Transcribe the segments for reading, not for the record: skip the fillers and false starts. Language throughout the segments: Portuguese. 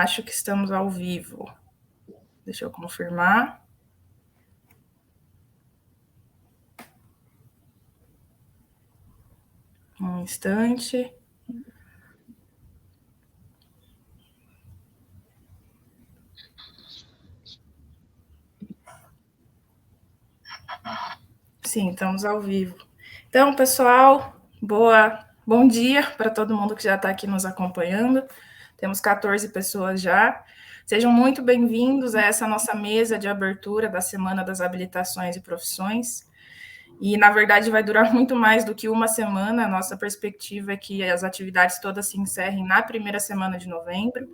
Acho que estamos ao vivo. Deixa eu confirmar. Um instante. Sim, estamos ao vivo. Então, pessoal, bom dia para todo mundo que já está aqui nos acompanhando. Temos 14 pessoas já. Sejam muito bem-vindos a essa nossa mesa de abertura da Semana das Habilitações e Profissões. E, na verdade, vai durar muito mais do que uma semana. A nossa perspectiva é que as atividades todas se encerrem na primeira semana de novembro.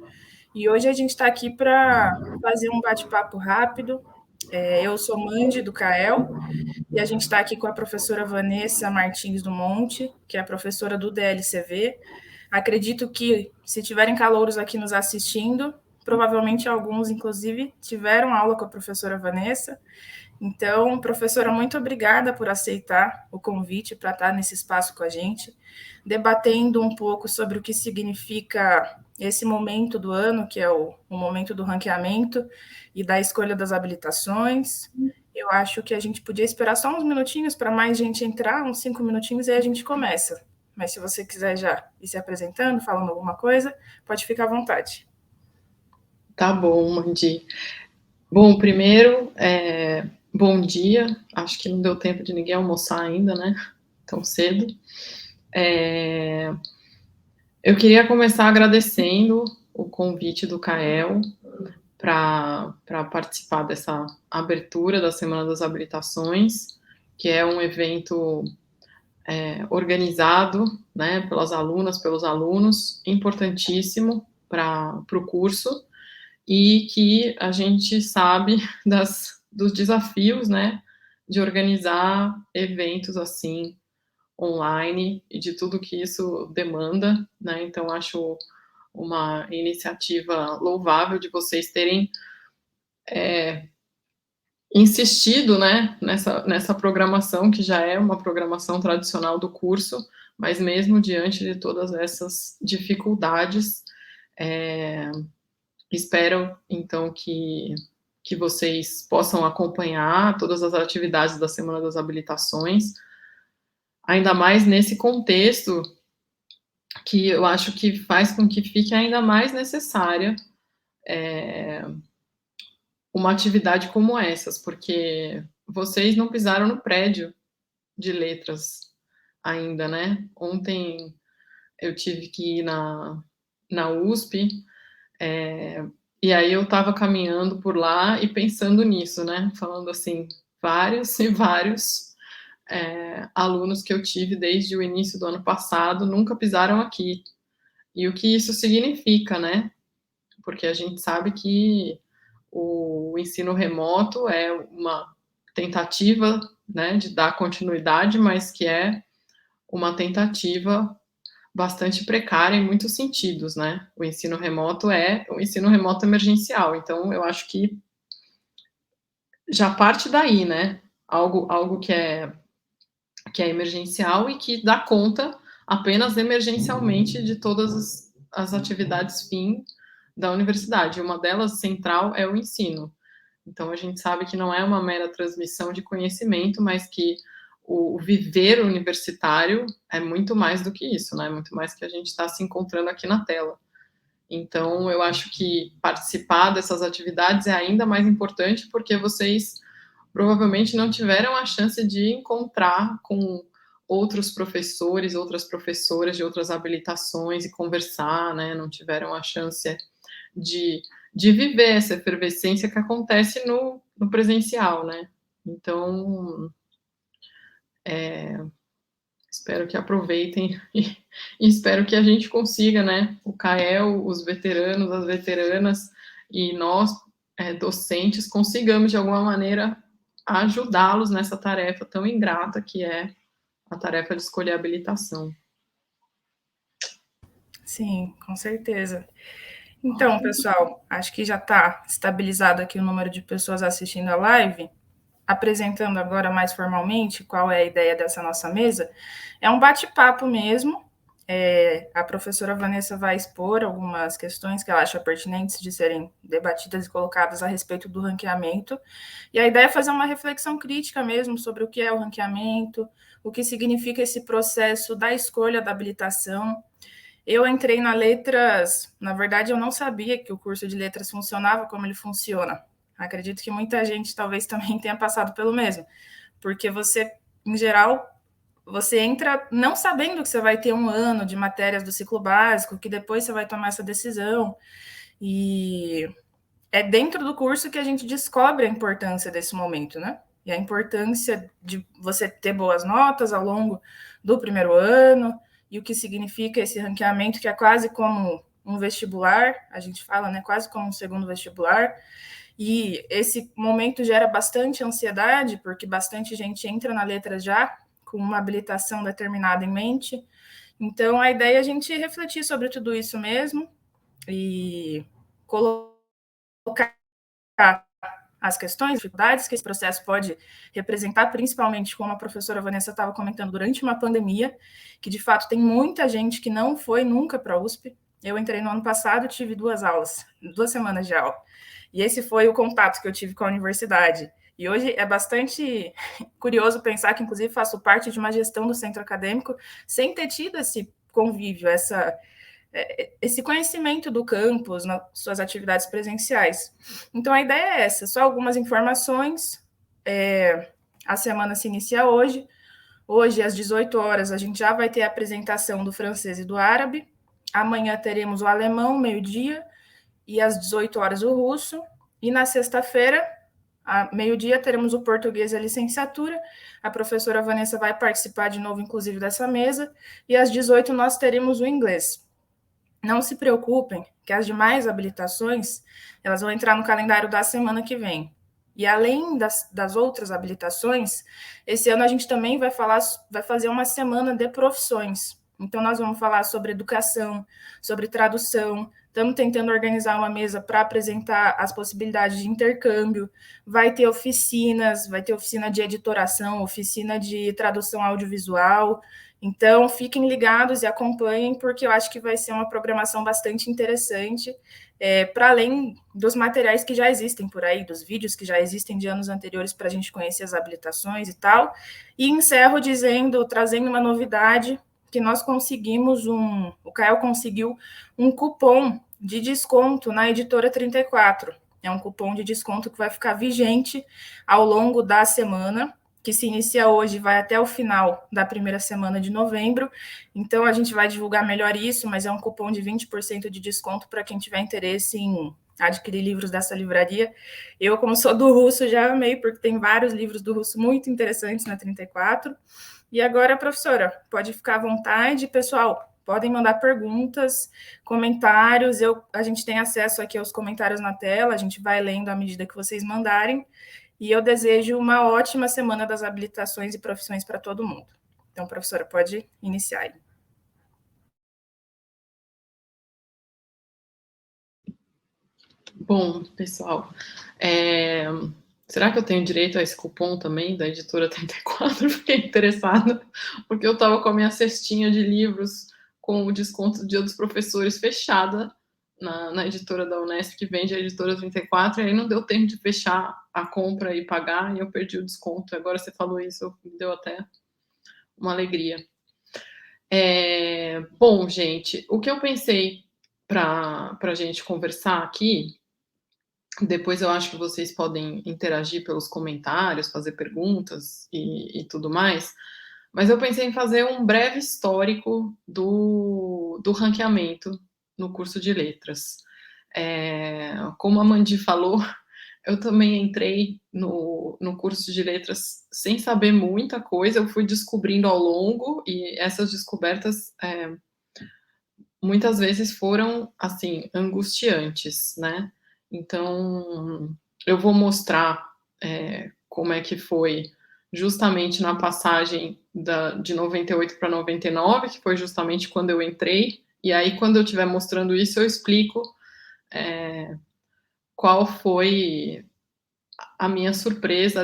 E hoje a gente está aqui para fazer um bate-papo rápido. Eu sou Mandy, do CAEL, e a gente está aqui com a professora Vanessa Martins do Monte, que é professora do DLCV. Acredito que, se tiverem calouros aqui nos assistindo, provavelmente alguns, inclusive, tiveram aula com a professora Vanessa. Então, professora, muito obrigada por aceitar o convite para estar nesse espaço com a gente, debatendo um pouco sobre o que significa esse momento do ano, que é o momento do ranqueamento e da escolha das habilitações. Eu acho que a gente podia esperar só uns minutinhos para mais gente entrar, uns 5 minutinhos, e aí a gente começa. Mas se você quiser já ir se apresentando, falando alguma coisa, pode ficar à vontade. Tá bom, Mandy. Bom, primeiro, bom dia. Acho que não deu tempo de ninguém almoçar ainda, né? Tão cedo. Eu queria começar agradecendo o convite do CAEL para participar dessa abertura da Semana das Habilitações, que é um evento organizado, né, pelas alunas, pelos alunos, importantíssimo para o curso, e que a gente sabe dos desafios, né, de organizar eventos assim online e de tudo que isso demanda, né? Então acho uma iniciativa louvável de vocês terem insistido, né, nessa programação que já é uma programação tradicional do curso, mas mesmo diante de todas essas dificuldades, espero então que vocês possam acompanhar todas as atividades da Semana das Habilitações, ainda mais nesse contexto que eu acho que faz com que fique ainda mais necessária uma atividade como essas, porque vocês não pisaram no prédio de letras ainda, né? Ontem eu tive que ir na USP, e aí eu estava caminhando por lá e pensando nisso, né? Falando assim, vários e vários alunos que eu tive desde o início do ano passado nunca pisaram aqui. E o que isso significa, né? Porque a gente sabe que o ensino remoto é uma tentativa, né, de dar continuidade, mas que é uma tentativa bastante precária em muitos sentidos, né? O ensino remoto é um ensino remoto emergencial, então eu acho que já parte daí, né? Algo que é emergencial e que dá conta apenas emergencialmente de todas as atividades fim da universidade. Uma delas, central, é o ensino. Então, a gente sabe que não é uma mera transmissão de conhecimento, mas que o viver universitário é muito mais do que isso, né? Muito mais que a gente está se encontrando aqui na tela. Então, eu acho que participar dessas atividades é ainda mais importante porque vocês provavelmente não tiveram a chance de encontrar com outros professores, outras professoras de outras habilitações e conversar, né? Não tiveram a chance de viver essa efervescência que acontece no presencial, né? Então, espero que aproveitem e espero que a gente consiga, né? O CAEL, os veteranos, as veteranas e nós, docentes, consigamos de alguma maneira ajudá-los nessa tarefa tão ingrata que é a tarefa de escolher habilitação. Sim, com certeza. Então, pessoal, acho que já está estabilizado aqui o número de pessoas assistindo a live. Apresentando agora mais formalmente qual é a ideia dessa nossa mesa, é um bate-papo mesmo, A professora Vanessa vai expor algumas questões que ela acha pertinentes de serem debatidas e colocadas a respeito do ranqueamento. E a ideia é fazer uma reflexão crítica mesmo sobre o que é o ranqueamento, o que significa esse processo da escolha da habilitação. Eu entrei na letras, na verdade eu não sabia que o curso de letras funcionava como ele funciona. Acredito que muita gente talvez também tenha passado pelo mesmo, porque você, em geral, você entra não sabendo que você vai ter um ano de matérias do ciclo básico, que depois você vai tomar essa decisão. E é dentro do curso que a gente descobre a importância desse momento, né? E a importância de você ter boas notas ao longo do primeiro ano, e o que significa esse ranqueamento, que é quase como um vestibular, a gente fala, né? Quase como um segundo vestibular. E esse momento gera bastante ansiedade, porque bastante gente entra na letra já com uma habilitação determinada em mente. Então, a ideia é a gente refletir sobre tudo isso mesmo e colocar as questões, dificuldades que esse processo pode representar, principalmente como a professora Vanessa estava comentando, durante uma pandemia, que de fato tem muita gente que não foi nunca para a USP. Eu entrei no ano passado, tive 2 aulas, 2 semanas de aula. E esse foi o contato que eu tive com a universidade. E hoje é bastante curioso pensar que, inclusive, faço parte de uma gestão do centro acadêmico sem ter tido esse convívio, esse conhecimento do campus nas suas atividades presenciais. Então, a ideia é essa, só algumas informações. A semana se inicia hoje. Hoje, às 18 horas, a gente já vai ter a apresentação do francês e do árabe. Amanhã teremos o alemão, meio-dia, e às 18 horas o russo. E na sexta-feira, meio-dia, teremos o português e a licenciatura. A professora Vanessa vai participar de novo, inclusive, dessa mesa. E às 18 nós teremos o inglês. Não se preocupem, que as demais habilitações, elas vão entrar no calendário da semana que vem. E além das outras habilitações, esse ano a gente também vai fazer uma semana de profissões. Então, nós vamos falar sobre educação, sobre tradução. Estamos tentando organizar uma mesa para apresentar as possibilidades de intercâmbio. Vai ter oficinas, vai ter oficina de editoração, oficina de tradução audiovisual. Então, fiquem ligados e acompanhem, porque eu acho que vai ser uma programação bastante interessante, para além dos materiais que já existem por aí, dos vídeos que já existem de anos anteriores para a gente conhecer as habilitações e tal. E encerro trazendo uma novidade, que nós conseguimos o Kael conseguiu um cupom de desconto na editora 34. É um cupom de desconto que vai ficar vigente ao longo da semana, que se inicia hoje, vai até o final da primeira semana de novembro. Então, a gente vai divulgar melhor isso, mas é um cupom de 20% de desconto para quem tiver interesse em adquirir livros dessa livraria. Eu, como sou do Russo, já amei, porque tem vários livros do Russo muito interessantes na 34. E agora, professora, pode ficar à vontade. Pessoal, podem mandar perguntas, comentários. A gente tem acesso aqui aos comentários na tela, a gente vai lendo à medida que vocês mandarem. E eu desejo uma ótima semana das habilitações e profissões para todo mundo. Então, professora, pode iniciar aí. Bom, pessoal, será que eu tenho direito a esse cupom também da editora 34? Fiquei interessada, porque eu estava com a minha cestinha de livros com o desconto do Dia dos Professores fechada na editora da Unesp, que vende a editora 34, e aí não deu tempo de fechar a compra e pagar, e eu perdi o desconto. Agora você falou isso, me deu até uma alegria. Bom, gente, o que eu pensei para a gente conversar aqui, depois eu acho que vocês podem interagir pelos comentários, fazer perguntas e tudo mais, mas eu pensei em fazer um breve histórico do ranqueamento no curso de letras. Como a Mandi falou, eu também entrei no curso de letras sem saber muita coisa, eu fui descobrindo ao longo, e essas descobertas muitas vezes foram, assim, angustiantes, né? Então, eu vou mostrar como é que foi justamente na passagem de 98 para 99, que foi justamente quando eu entrei, e aí quando eu estiver mostrando isso, eu explico qual foi a minha surpresa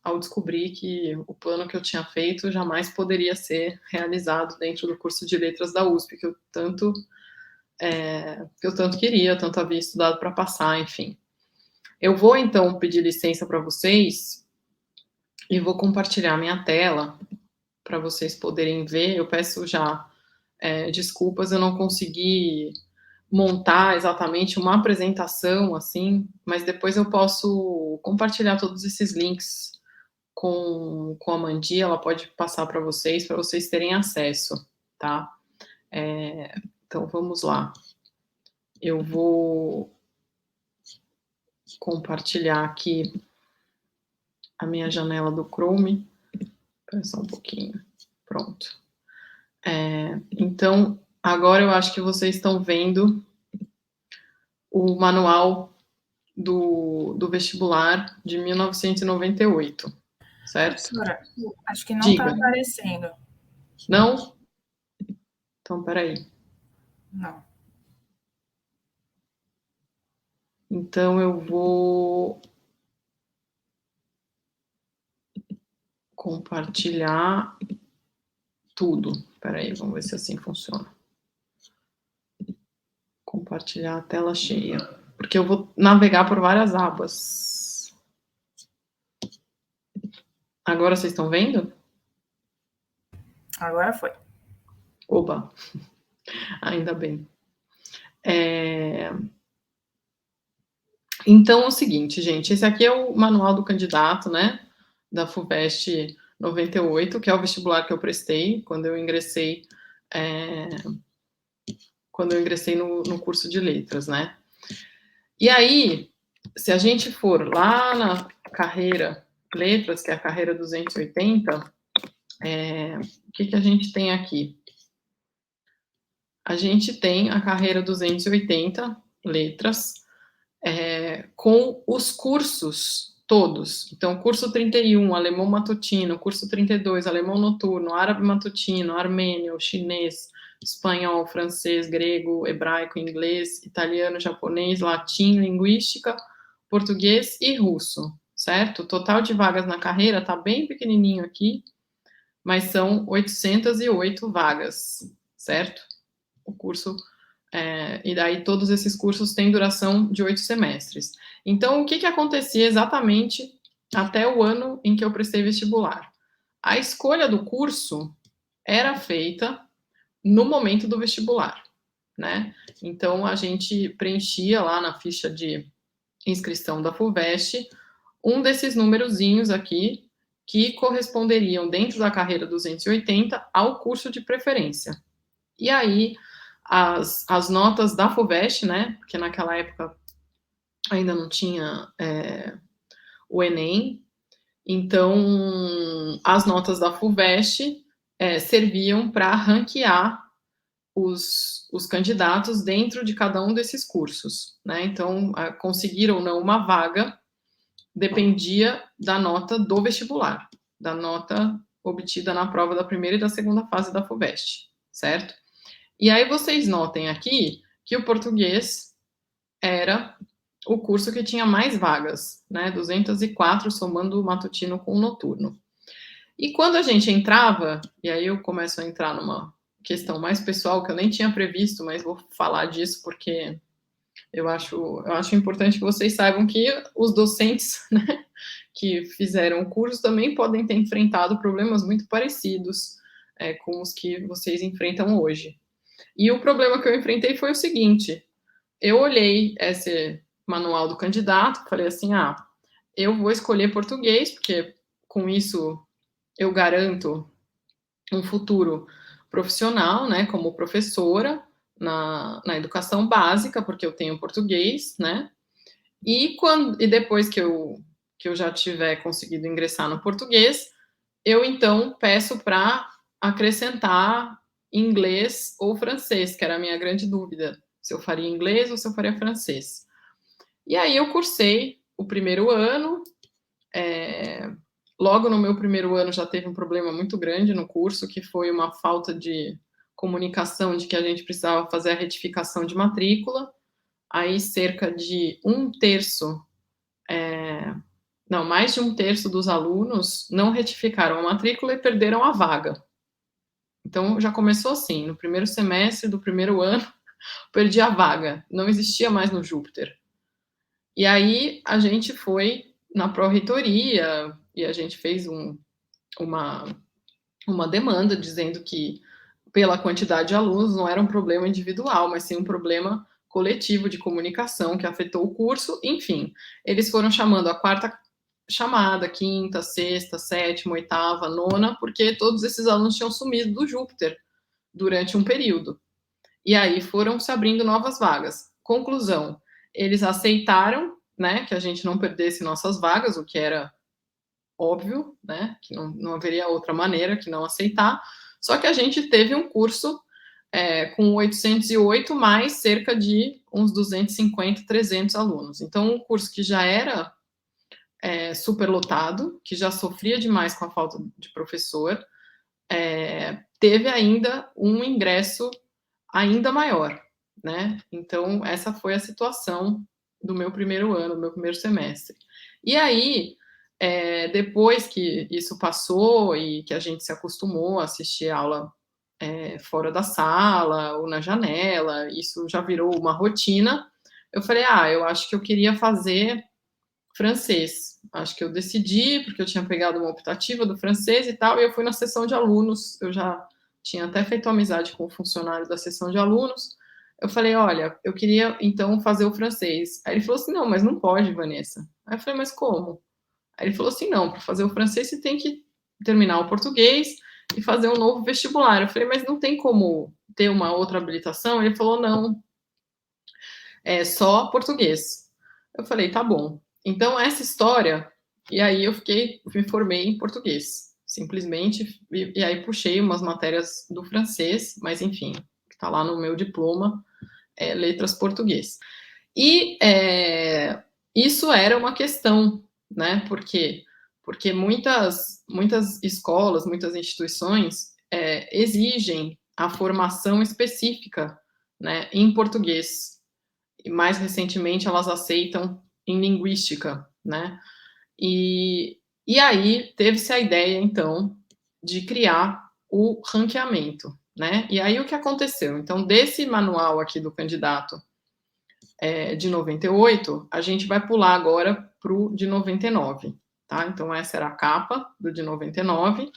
ao descobrir que o plano que eu tinha feito jamais poderia ser realizado dentro do curso de letras da USP, que eu tanto queria, tanto havia estudado para passar, enfim. Eu vou, então, pedir licença para vocês e vou compartilhar minha tela para vocês poderem ver. Eu peço já desculpas, eu não consegui montar exatamente uma apresentação, assim, mas depois eu posso compartilhar todos esses links com a Mandi, ela pode passar para vocês terem acesso, tá? Então, vamos lá. Eu vou compartilhar aqui a minha janela do Chrome. Espera só um pouquinho. Pronto. Então, agora eu acho que vocês estão vendo o manual do vestibular de 1998, certo? Professora, acho que não está Diga. aparecendo. Não? Então, peraí. Não. Então, eu vou compartilhar tudo. Peraí, vamos ver se assim funciona. Compartilhar a tela cheia. Porque eu vou navegar por várias abas. Agora vocês estão vendo? Agora foi. Oba! Ainda bem. Então, é o seguinte, gente, esse aqui é o manual do candidato, né, da FUVEST 98, que é o vestibular que eu prestei quando eu ingressei no curso de letras, né. E aí, se a gente for lá na carreira letras, que é a carreira 280, o que a gente tem aqui? A gente tem a carreira 280 letras, com os cursos todos. Então, curso 31, alemão matutino, curso 32, alemão noturno, árabe matutino, armênio, chinês, espanhol, francês, grego, hebraico, inglês, italiano, japonês, latim, linguística, português e russo, certo? O total de vagas na carreira está bem pequenininho aqui, mas são 808 vagas, certo? O curso, e daí todos esses cursos têm duração de 8 semestres. Então, o que acontecia exatamente até o ano em que eu prestei vestibular? A escolha do curso era feita no momento do vestibular, né? Então, a gente preenchia lá na ficha de inscrição da FUVEST um desses numerozinhos aqui que corresponderiam dentro da carreira 280 ao curso de preferência. E aí, as notas da FUVEST, né, porque naquela época ainda não tinha o Enem, então as notas da FUVEST serviam para ranquear os candidatos dentro de cada um desses cursos, né? Então, conseguir ou não uma vaga dependia da nota do vestibular, da nota obtida na prova da primeira e da segunda fase da FUVEST, certo? E aí vocês notem aqui que o português era o curso que tinha mais vagas, né? 204, somando o matutino com o noturno. E quando a gente entrava, e aí eu começo a entrar numa questão mais pessoal que eu nem tinha previsto, mas vou falar disso porque eu acho importante que vocês saibam que os docentes, né, que fizeram o curso também podem ter enfrentado problemas muito parecidos com os que vocês enfrentam hoje. E o problema que eu enfrentei foi o seguinte: eu olhei esse manual do candidato, falei assim, eu vou escolher português, porque com isso eu garanto um futuro profissional, né, como professora na educação básica, porque eu tenho português, né, e depois que eu já tiver conseguido ingressar no português, eu então peço para acrescentar inglês ou francês, que era a minha grande dúvida, se eu faria inglês ou se eu faria francês. E aí eu cursei o primeiro ano, logo no meu primeiro ano já teve um problema muito grande no curso, que foi uma falta de comunicação de que a gente precisava fazer a retificação de matrícula. Aí cerca de 1/3 mais de 1/3 dos alunos não retificaram a matrícula e perderam a vaga. Então, já começou assim, no primeiro semestre do primeiro ano, perdi a vaga, não existia mais no Júpiter. E aí, a gente foi na pró-reitoria e a gente fez uma demanda dizendo que, pela quantidade de alunos, não era um problema individual, mas sim um problema coletivo de comunicação que afetou o curso. Enfim, eles foram chamando a quarta chamada, quinta, sexta, sétima, oitava, nona, porque todos esses alunos tinham sumido do Júpiter durante um período. E aí foram se abrindo novas vagas. Conclusão, eles aceitaram, né, que a gente não perdesse nossas vagas, o que era óbvio, né, que não haveria outra maneira que não aceitar, só que a gente teve um curso com 808 mais cerca de uns 250, 300 alunos. Então, um curso que já era superlotado, que já sofria demais com a falta de professor, teve ainda um ingresso ainda maior, né? Então, essa foi a situação do meu primeiro ano, do meu primeiro semestre. E aí, depois que isso passou e que a gente se acostumou a assistir aula fora da sala ou na janela, isso já virou uma rotina, eu falei, eu acho que eu queria fazer francês. Acho que eu decidi, porque eu tinha pegado uma optativa do francês e tal, e eu fui na sessão de alunos, eu já tinha até feito amizade com o funcionário da sessão de alunos. Eu falei, olha, eu queria então fazer o francês. Aí ele falou assim, não, mas não pode, Vanessa. Aí eu falei, mas como? Aí ele falou assim, não, para fazer o francês você tem que terminar o português e fazer um novo vestibular. Eu falei, mas não tem como ter uma outra habilitação? Ele falou, não, é só português. Eu falei, tá bom. Então, essa história, e aí eu me formei em português, simplesmente, e aí puxei umas matérias do francês, mas enfim, que tá lá no meu diploma, letras português. E isso era uma questão, né? Por quê? Porque muitas escolas, muitas instituições exigem a formação específica, né, em português. E mais recentemente elas aceitam em linguística, né? E aí teve-se a ideia, então, de criar o ranqueamento, né? E aí o que aconteceu? Então, desse manual aqui do candidato de 98, a gente vai pular agora para o de 99, tá? Então, essa era a capa do de 99,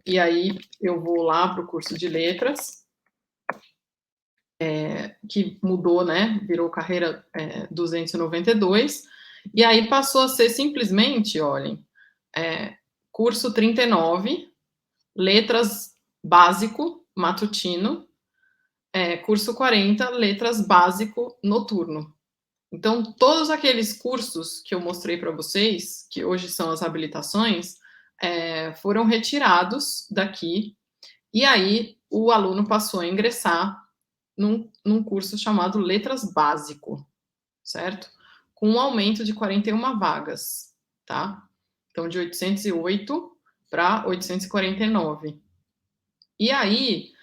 e aí eu vou lá para o curso de letras, que mudou, né? Virou carreira 292, e aí passou a ser simplesmente, olhem, curso 39, letras básico, matutino, curso 40, letras básico, noturno. Então, todos aqueles cursos que eu mostrei para vocês, que hoje são as habilitações, foram retirados daqui, e aí o aluno passou a ingressar num curso chamado Letras Básico, certo? Com um aumento de 41 vagas, tá? Então, de 808 para 849. E aí,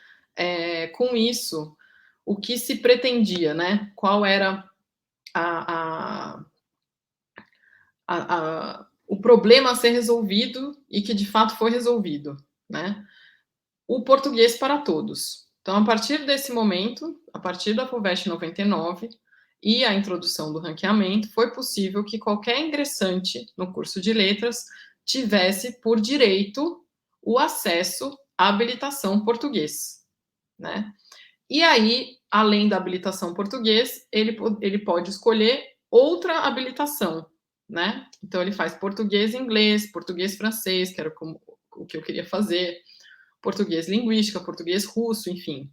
com isso, o que se pretendia, né? Qual era o problema a ser resolvido e que de fato foi resolvido, né? O português para todos. Então, a partir desse momento, a partir da FUVEST 99 e a introdução do ranqueamento, foi possível que qualquer ingressante no curso de letras tivesse por direito o acesso à habilitação português, né? E aí, além da habilitação português, ele pode escolher outra habilitação, né? Então, ele faz português inglês, português francês, que era o que eu queria fazer, português linguística, português russo, enfim,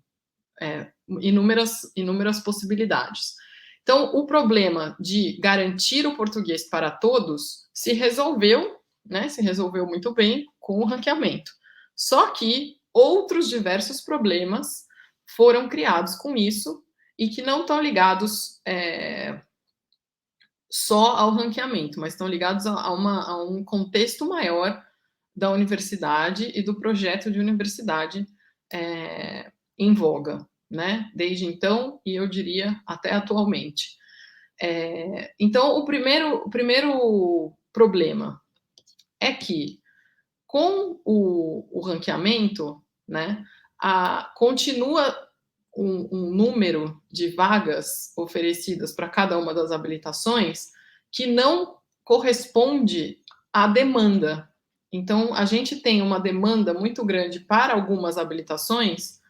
inúmeras possibilidades. Então, o problema de garantir o português para todos se resolveu, né? Se resolveu muito bem com o ranqueamento. Só que outros diversos problemas foram criados com isso e que não estão ligados só ao ranqueamento, mas estão ligados a um contexto maior da universidade e do projeto de universidade em voga, né? Desde então, e eu diria até atualmente. Então, o primeiro problema é que, com o ranqueamento, né, continua um número de vagas oferecidas para cada uma das habilitações que não corresponde à demanda. Então, a gente tem uma demanda muito grande para algumas habilitações,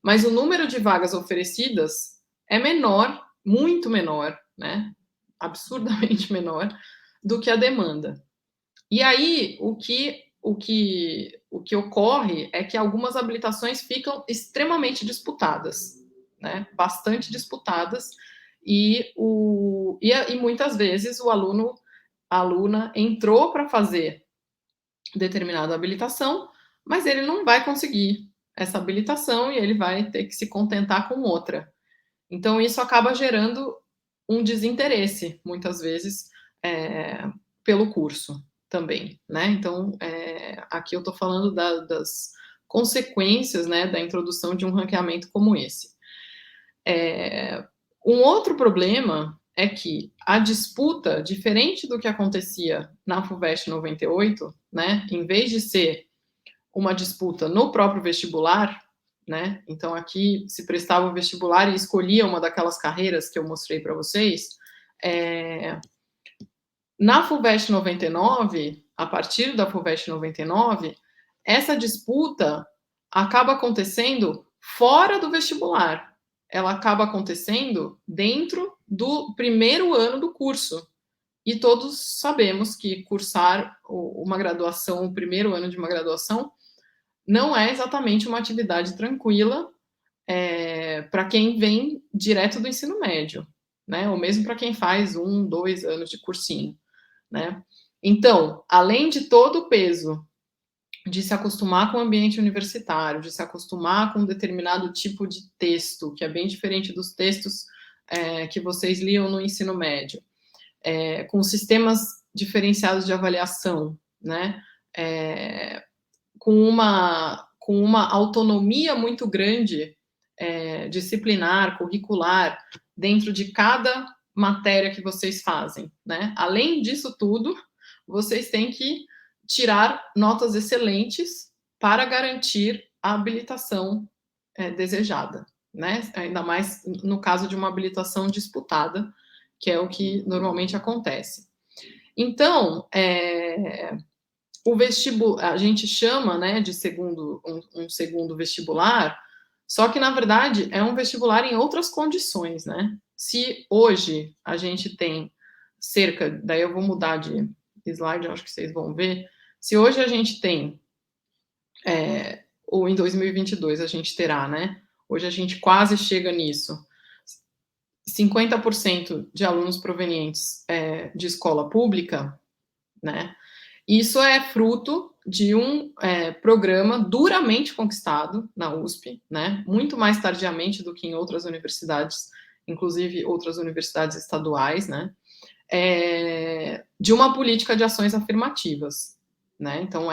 mas o número de vagas oferecidas é menor, muito menor, né? Absurdamente menor do que a demanda. E aí, o que ocorre é que algumas habilitações ficam extremamente disputadas, né? Bastante disputadas, e muitas vezes o aluno, a aluna entrou para fazer determinada habilitação, mas ele não vai conseguir essa habilitação e ele vai ter que se contentar com outra. Então, isso acaba gerando um desinteresse, muitas vezes, pelo curso também, né? Então, aqui eu estou falando das consequências, né, da introdução de um ranqueamento como esse. Um outro problema é que a disputa, diferente do que acontecia na FUVEST 98, né, em vez de ser uma disputa no próprio vestibular, né, então aqui se prestava o vestibular e escolhia uma daquelas carreiras que eu mostrei para vocês, na FUVEST 99, a partir da FUVEST 99, essa disputa acaba acontecendo fora do vestibular. Ela acaba acontecendo dentro do primeiro ano do curso. E todos sabemos que cursar uma graduação, o primeiro ano de uma graduação, não é exatamente uma atividade tranquila para quem vem direto do ensino médio, né? Ou mesmo para quem faz 1, 2 anos de cursinho, né? Então, além de todo o peso de se acostumar com o ambiente universitário, de se acostumar com um determinado tipo de texto, que é bem diferente dos textos que vocês liam no ensino médio, com sistemas diferenciados de avaliação, né? Com uma autonomia muito grande disciplinar, curricular, dentro de cada matéria que vocês fazem, né? Além disso tudo, vocês têm que tirar notas excelentes para garantir a habilitação desejada, né? Ainda mais no caso de uma habilitação disputada, que é o que normalmente acontece. Então, o vestibular, a gente chama, né, de um segundo vestibular, só que, na verdade, é um vestibular em outras condições, né? Se hoje a gente tem daí eu vou mudar de slide, acho que vocês vão ver. Se hoje a gente tem, ou em 2022 a gente terá, né? Hoje a gente quase chega nisso. 50% de alunos provenientes de escola pública, né? Isso é fruto de um programa duramente conquistado na USP, né? Muito mais tardiamente do que em outras universidades, inclusive outras universidades estaduais, né? De uma política de ações afirmativas, né? Então,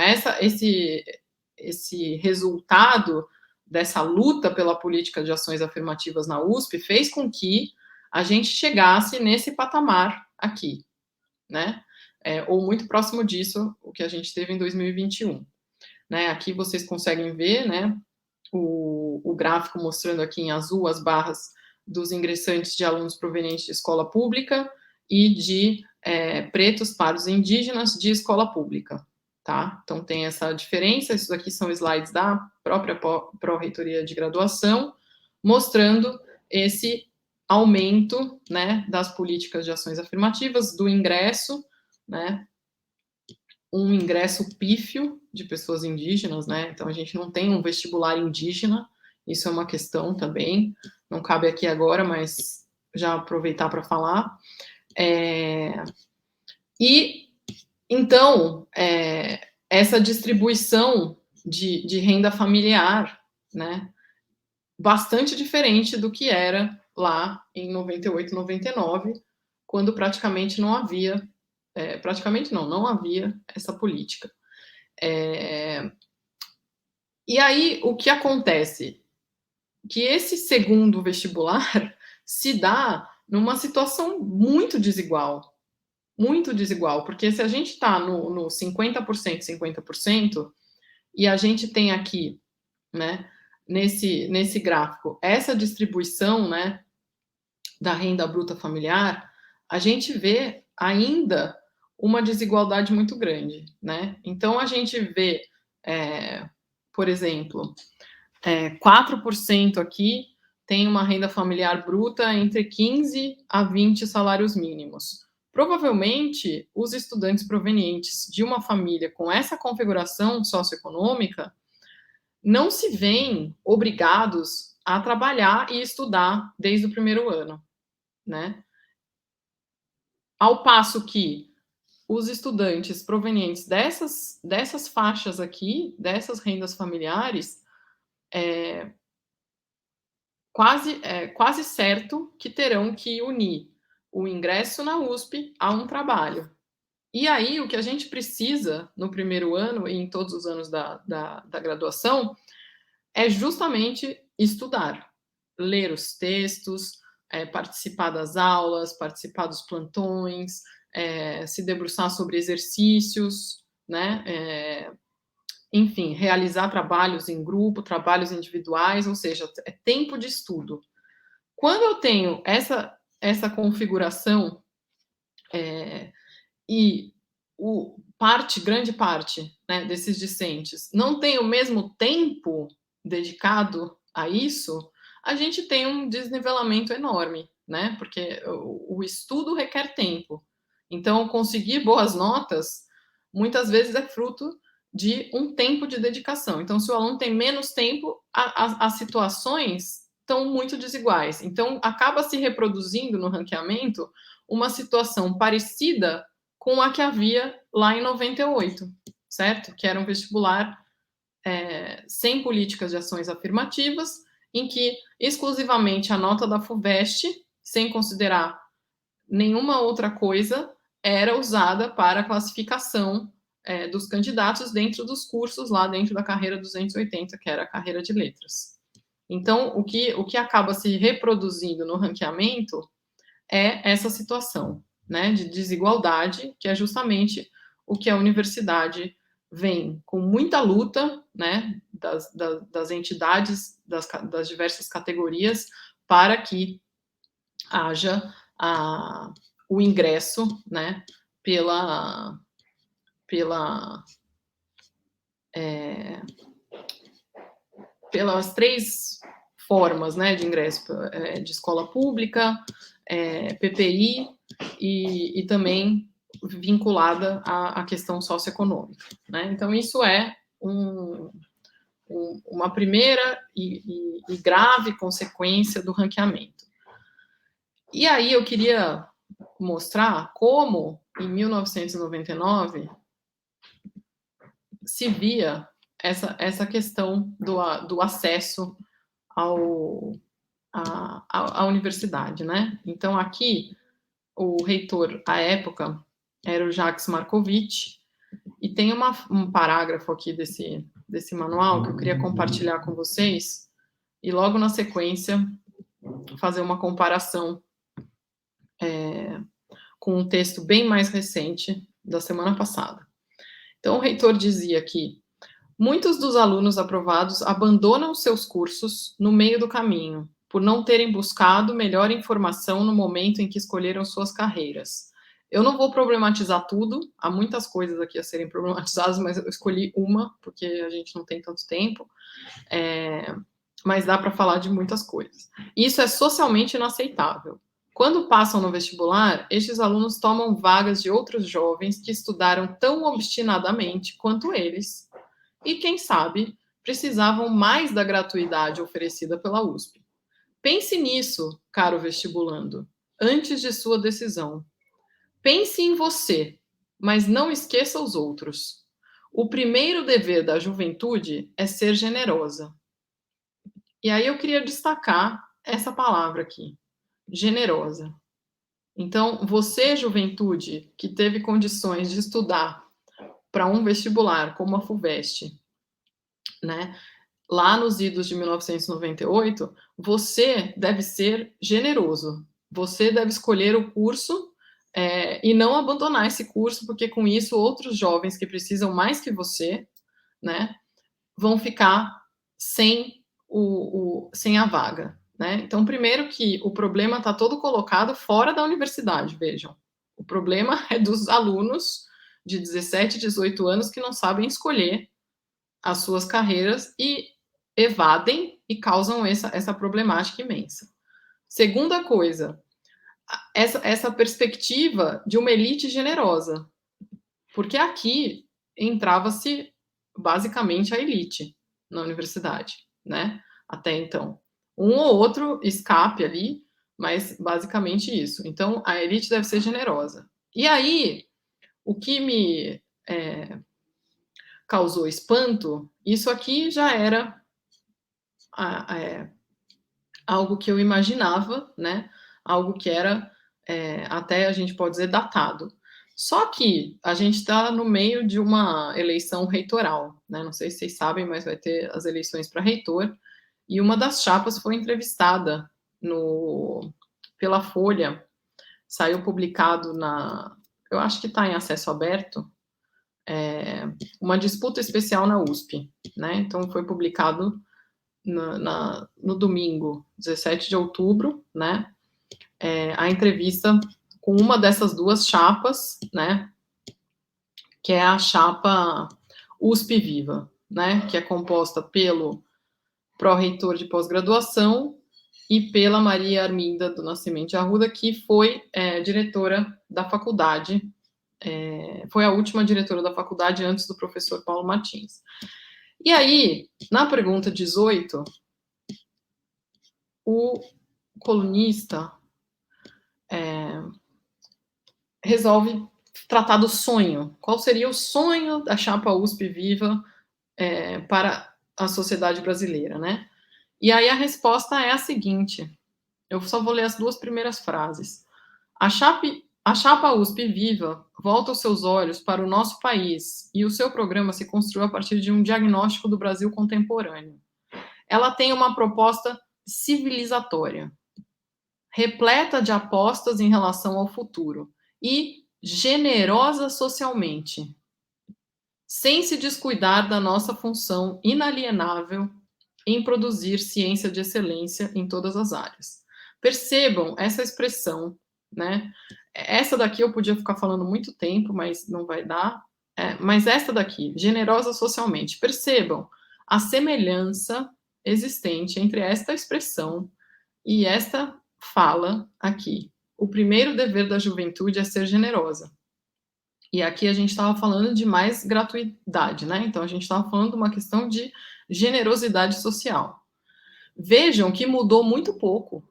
esse resultado dessa luta pela política de ações afirmativas na USP fez com que a gente chegasse nesse patamar aqui, né? Ou muito próximo disso, o que a gente teve em 2021. Né? Aqui vocês conseguem ver, né, o gráfico mostrando aqui em azul as barras dos ingressantes de alunos provenientes de escola pública e de pretos, pardos e indígenas de escola pública. Tá? Então, tem essa diferença. Isso aqui são slides da própria Pró-Reitoria de Graduação, mostrando esse aumento, né, das políticas de ações afirmativas, do ingresso, né, um ingresso pífio de pessoas indígenas, né, então a gente não tem um vestibular indígena, isso é uma questão também, não cabe aqui agora, mas já aproveitar para falar. E, então, essa distribuição de renda familiar, né, bastante diferente do que era lá em 98, 99, quando praticamente não havia, não havia essa política. E aí, o que acontece? Que esse segundo vestibular se dá numa situação muito desigual, porque se a gente está no 50%, 50%, e a gente tem aqui, né, nesse gráfico, essa distribuição, né, da renda bruta familiar, a gente vê ainda uma desigualdade muito grande, né? Então a gente vê, por exemplo, 4% aqui tem uma renda familiar bruta entre 15 a 20 salários mínimos. Provavelmente, os estudantes provenientes de uma família com essa configuração socioeconômica não se veem obrigados a trabalhar e estudar desde o primeiro ano, né? Ao passo que os estudantes provenientes dessas faixas aqui, dessas rendas familiares, quase certo que terão que unir o ingresso na USP a um trabalho. E aí, o que a gente precisa no primeiro ano e em todos os anos da graduação é justamente estudar, ler os textos, participar das aulas, participar dos plantões, se debruçar sobre exercícios, né? Enfim, realizar trabalhos em grupo, trabalhos individuais, ou seja, é tempo de estudo. Quando eu tenho essa configuração e grande parte, né, desses discentes não tem o mesmo tempo dedicado a isso, a gente tem um desnivelamento enorme, né? Porque o estudo requer tempo. Então, conseguir boas notas muitas vezes é fruto de um tempo de dedicação. Então, se o aluno tem menos tempo, as situações estão muito desiguais. Então, acaba se reproduzindo no ranqueamento uma situação parecida com a que havia lá em 98, certo? Que era um vestibular sem políticas de ações afirmativas, em que exclusivamente a nota da FUVEST, sem considerar nenhuma outra coisa, era usada para a classificação dos candidatos dentro dos cursos lá dentro da carreira 280, que era a carreira de letras. Então, o que acaba se reproduzindo no ranqueamento é essa situação, né, de desigualdade, que é justamente o que a universidade vem com muita luta, né, das entidades, das diversas categorias, para que haja o ingresso, né, pelas 3 formas, né, de ingresso, de escola pública, PPI e também vinculada à questão socioeconômica, né? Então, isso é uma primeira e grave consequência do ranqueamento. E aí eu queria mostrar como, em 1999, se via essa questão do acesso à universidade, né? Então, aqui, o reitor, à época, era o Jacques Markovitch, e tem um parágrafo aqui desse manual que eu queria compartilhar com vocês, e logo na sequência, fazer uma comparação com um texto bem mais recente, da semana passada. Então, o reitor dizia que muitos dos alunos aprovados abandonam seus cursos no meio do caminho, por não terem buscado melhor informação no momento em que escolheram suas carreiras. Eu não vou problematizar tudo, há muitas coisas aqui a serem problematizadas, mas eu escolhi uma, porque a gente não tem tanto tempo, mas dá para falar de muitas coisas. Isso é socialmente inaceitável. Quando passam no vestibular, estes alunos tomam vagas de outros jovens que estudaram tão obstinadamente quanto eles, e, quem sabe, precisavam mais da gratuidade oferecida pela USP. Pense nisso, caro vestibulando, antes de sua decisão. Pense em você, mas não esqueça os outros. O primeiro dever da juventude é ser generosa. E aí eu queria destacar essa palavra aqui, generosa. Então, você, juventude, que teve condições de estudar para um vestibular como a FUVEST, né, lá nos idos de 1998, você deve ser generoso. você deve escolher o curso e não abandonar esse curso, porque com isso outros jovens que precisam mais que você, né, vão ficar sem sem a vaga, né? Então, primeiro que o problema está todo colocado fora da universidade, vejam. O problema é dos alunos de 17, 18 anos que não sabem escolher as suas carreiras e evadem e causam essa problemática imensa. Segunda coisa, essa perspectiva de uma elite generosa, porque aqui entrava-se basicamente a elite na universidade, né? Até então. Um ou outro escape ali, mas basicamente isso. Então, a elite deve ser generosa. E aí, o que me causou espanto, isso aqui já era algo que eu imaginava, né? Algo que era até a gente pode dizer datado. Só que a gente está no meio de uma eleição reitoral, né? Não sei se vocês sabem, mas vai ter as eleições para reitor. E uma das chapas foi entrevistada pela Folha, saiu publicado eu acho que está em acesso aberto, uma disputa especial na USP, né? Então foi publicado no domingo, 17 de outubro, né? A entrevista com uma dessas duas chapas, né? Que é a chapa USP Viva, né? Que é composta pelo pró-reitor de pós-graduação e pela Maria Arminda do Nascimento de Arruda, que foi diretora da faculdade, foi a última diretora da faculdade antes do professor Paulo Martins. E aí, na pergunta 18, o colunista resolve tratar do sonho. Qual seria o sonho da chapa USP Viva para a sociedade brasileira, né? E aí a resposta é a seguinte, eu só vou ler as duas primeiras frases. A chapa USP Viva volta os seus olhos para o nosso país e o seu programa se construiu a partir de um diagnóstico do Brasil contemporâneo. Ela tem uma proposta civilizatória, repleta de apostas em relação ao futuro e generosa socialmente, sem se descuidar da nossa função inalienável em produzir ciência de excelência em todas as áreas. Percebam essa expressão, né? Essa daqui eu podia ficar falando muito tempo, mas não vai dar. Mas esta daqui, generosa socialmente, percebam a semelhança existente entre esta expressão e esta fala aqui. O primeiro dever da juventude é ser generosa. E aqui a gente estava falando de mais gratuidade, né? Então a gente estava falando de uma questão de generosidade social. Vejam que mudou muito pouco,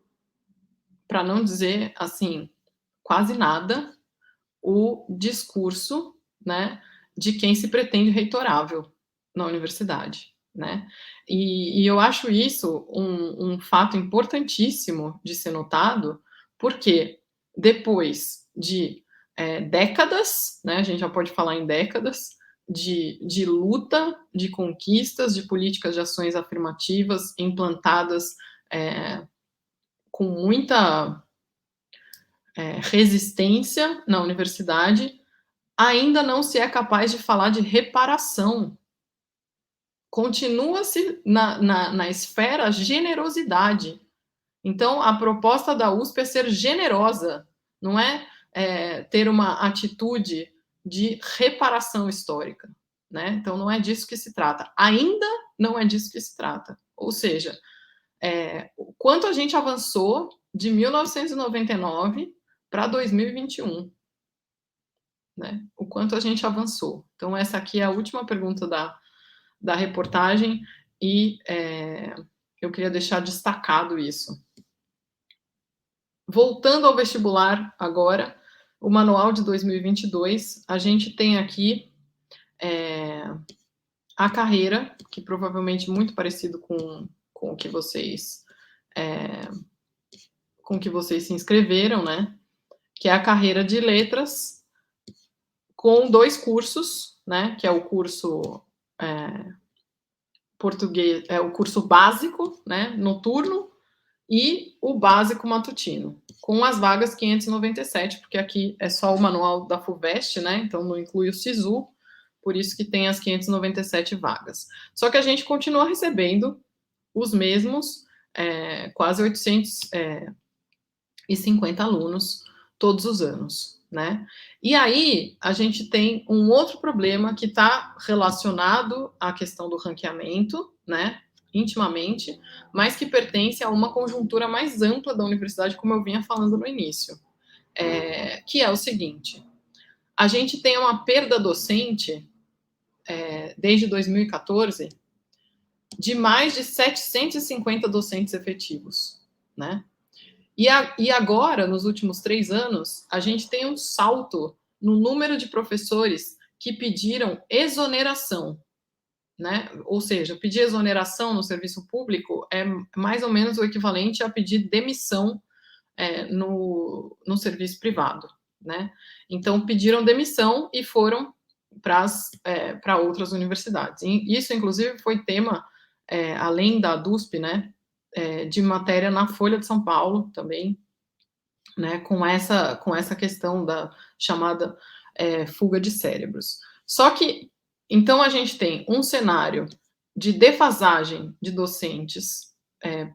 para não dizer assim, quase nada, o discurso, né, de quem se pretende reitorável na universidade, né? E eu acho isso um fato importantíssimo de ser notado, porque depois de décadas, né, a gente já pode falar em décadas, de luta, de conquistas, de políticas de ações afirmativas implantadas com muita resistência na universidade, ainda não se é capaz de falar de reparação. Continua-se na esfera generosidade. Então, a proposta da USP é ser generosa, não é ter uma atitude de reparação histórica, né? Então, não é disso que se trata. Ainda não é disso que se trata. Ou seja, o quanto a gente avançou de 1999 para 2021, né? O quanto a gente avançou. Então, essa aqui é a última pergunta da reportagem e eu queria deixar destacado isso. Voltando ao vestibular agora, o manual de 2022, a gente tem aqui a carreira, que provavelmente muito parecido com o que vocês se inscreveram, né? Que é a carreira de letras com 2 cursos, né? Que é o curso português, o curso básico, né? Noturno, e o básico matutino, com as vagas 597, porque aqui é só o manual da FUVEST, né? Então não inclui o SISU, por isso que tem as 597 vagas. Só que a gente continua recebendo os mesmos, quase 850 alunos todos os anos, né? E aí a gente tem um outro problema que está relacionado à questão do ranqueamento, né? Intimamente, mas que pertence a uma conjuntura mais ampla da universidade, como eu vinha falando no início, que é o seguinte: a gente tem uma perda docente desde 2014 de mais de 750 docentes efetivos, né? E agora, nos últimos 3 anos, a gente tem um salto no número de professores que pediram exoneração, né? Ou seja, pedir exoneração no serviço público é mais ou menos o equivalente a pedir demissão no serviço privado, né? Então, pediram demissão e foram para outras universidades. E isso, inclusive, foi tema, além da DUSP, né? De matéria na Folha de São Paulo também, né, com essa questão da chamada fuga de cérebros. Só que, então, a gente tem um cenário de defasagem de docentes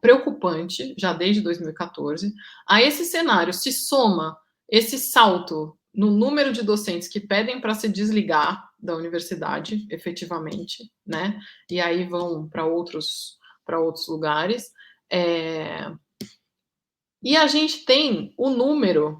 preocupante, já desde 2014. A esse cenário se soma esse salto no número de docentes que pedem para se desligar da universidade, efetivamente, né? E aí vão para outros lugares. E a gente tem o número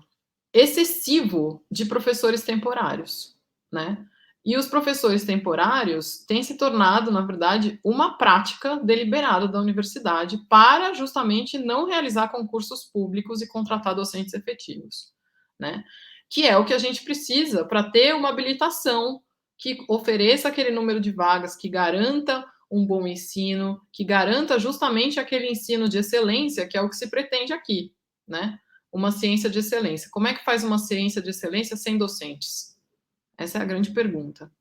excessivo de professores temporários, né? E os professores temporários têm se tornado, na verdade, uma prática deliberada da universidade para justamente não realizar concursos públicos e contratar docentes efetivos, né? Que é o que a gente precisa para ter uma habilitação que ofereça aquele número de vagas, que garanta um bom ensino, que garanta justamente aquele ensino de excelência, que é o que se pretende aqui, né? Uma ciência de excelência. Como é que faz uma ciência de excelência sem docentes? Essa é a grande pergunta.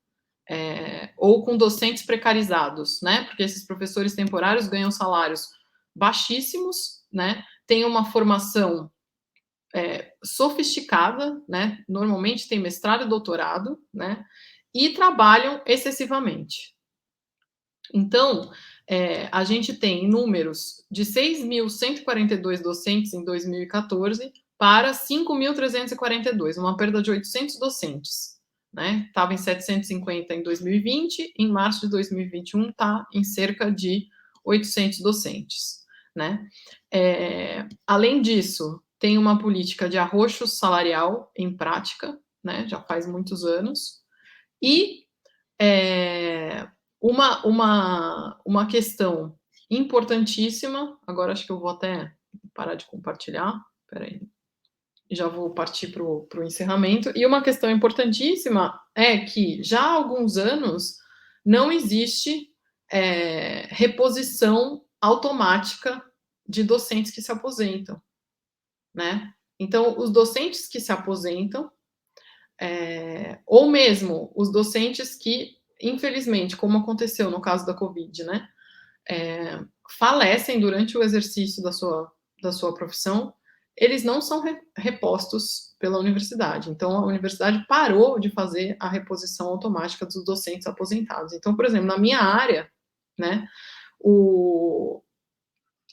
Ou com docentes precarizados, né? Porque esses professores temporários ganham salários baixíssimos, né? Têm uma formação sofisticada, né? Normalmente tem mestrado e doutorado, né? E trabalham excessivamente. Então, a gente tem números de 6.142 docentes em 2014 para 5.342, uma perda de 800 docentes. Né? Estava em 750 em 2020, em março de 2021 está em cerca de 800 docentes. Né? Além disso, tem uma política de arroxo salarial em prática, né? Já faz muitos anos, e uma questão importantíssima, agora acho que eu vou até parar de compartilhar, peraí, já vou partir para o encerramento, e uma questão importantíssima é que já há alguns anos não existe reposição automática de docentes que se aposentam, né? Então, os docentes que se aposentam, ou mesmo os docentes que, infelizmente, como aconteceu no caso da Covid, né, falecem durante o exercício da sua profissão, eles não são repostos pela universidade. Então, a universidade parou de fazer a reposição automática dos docentes aposentados. Então, por exemplo, na minha área, né,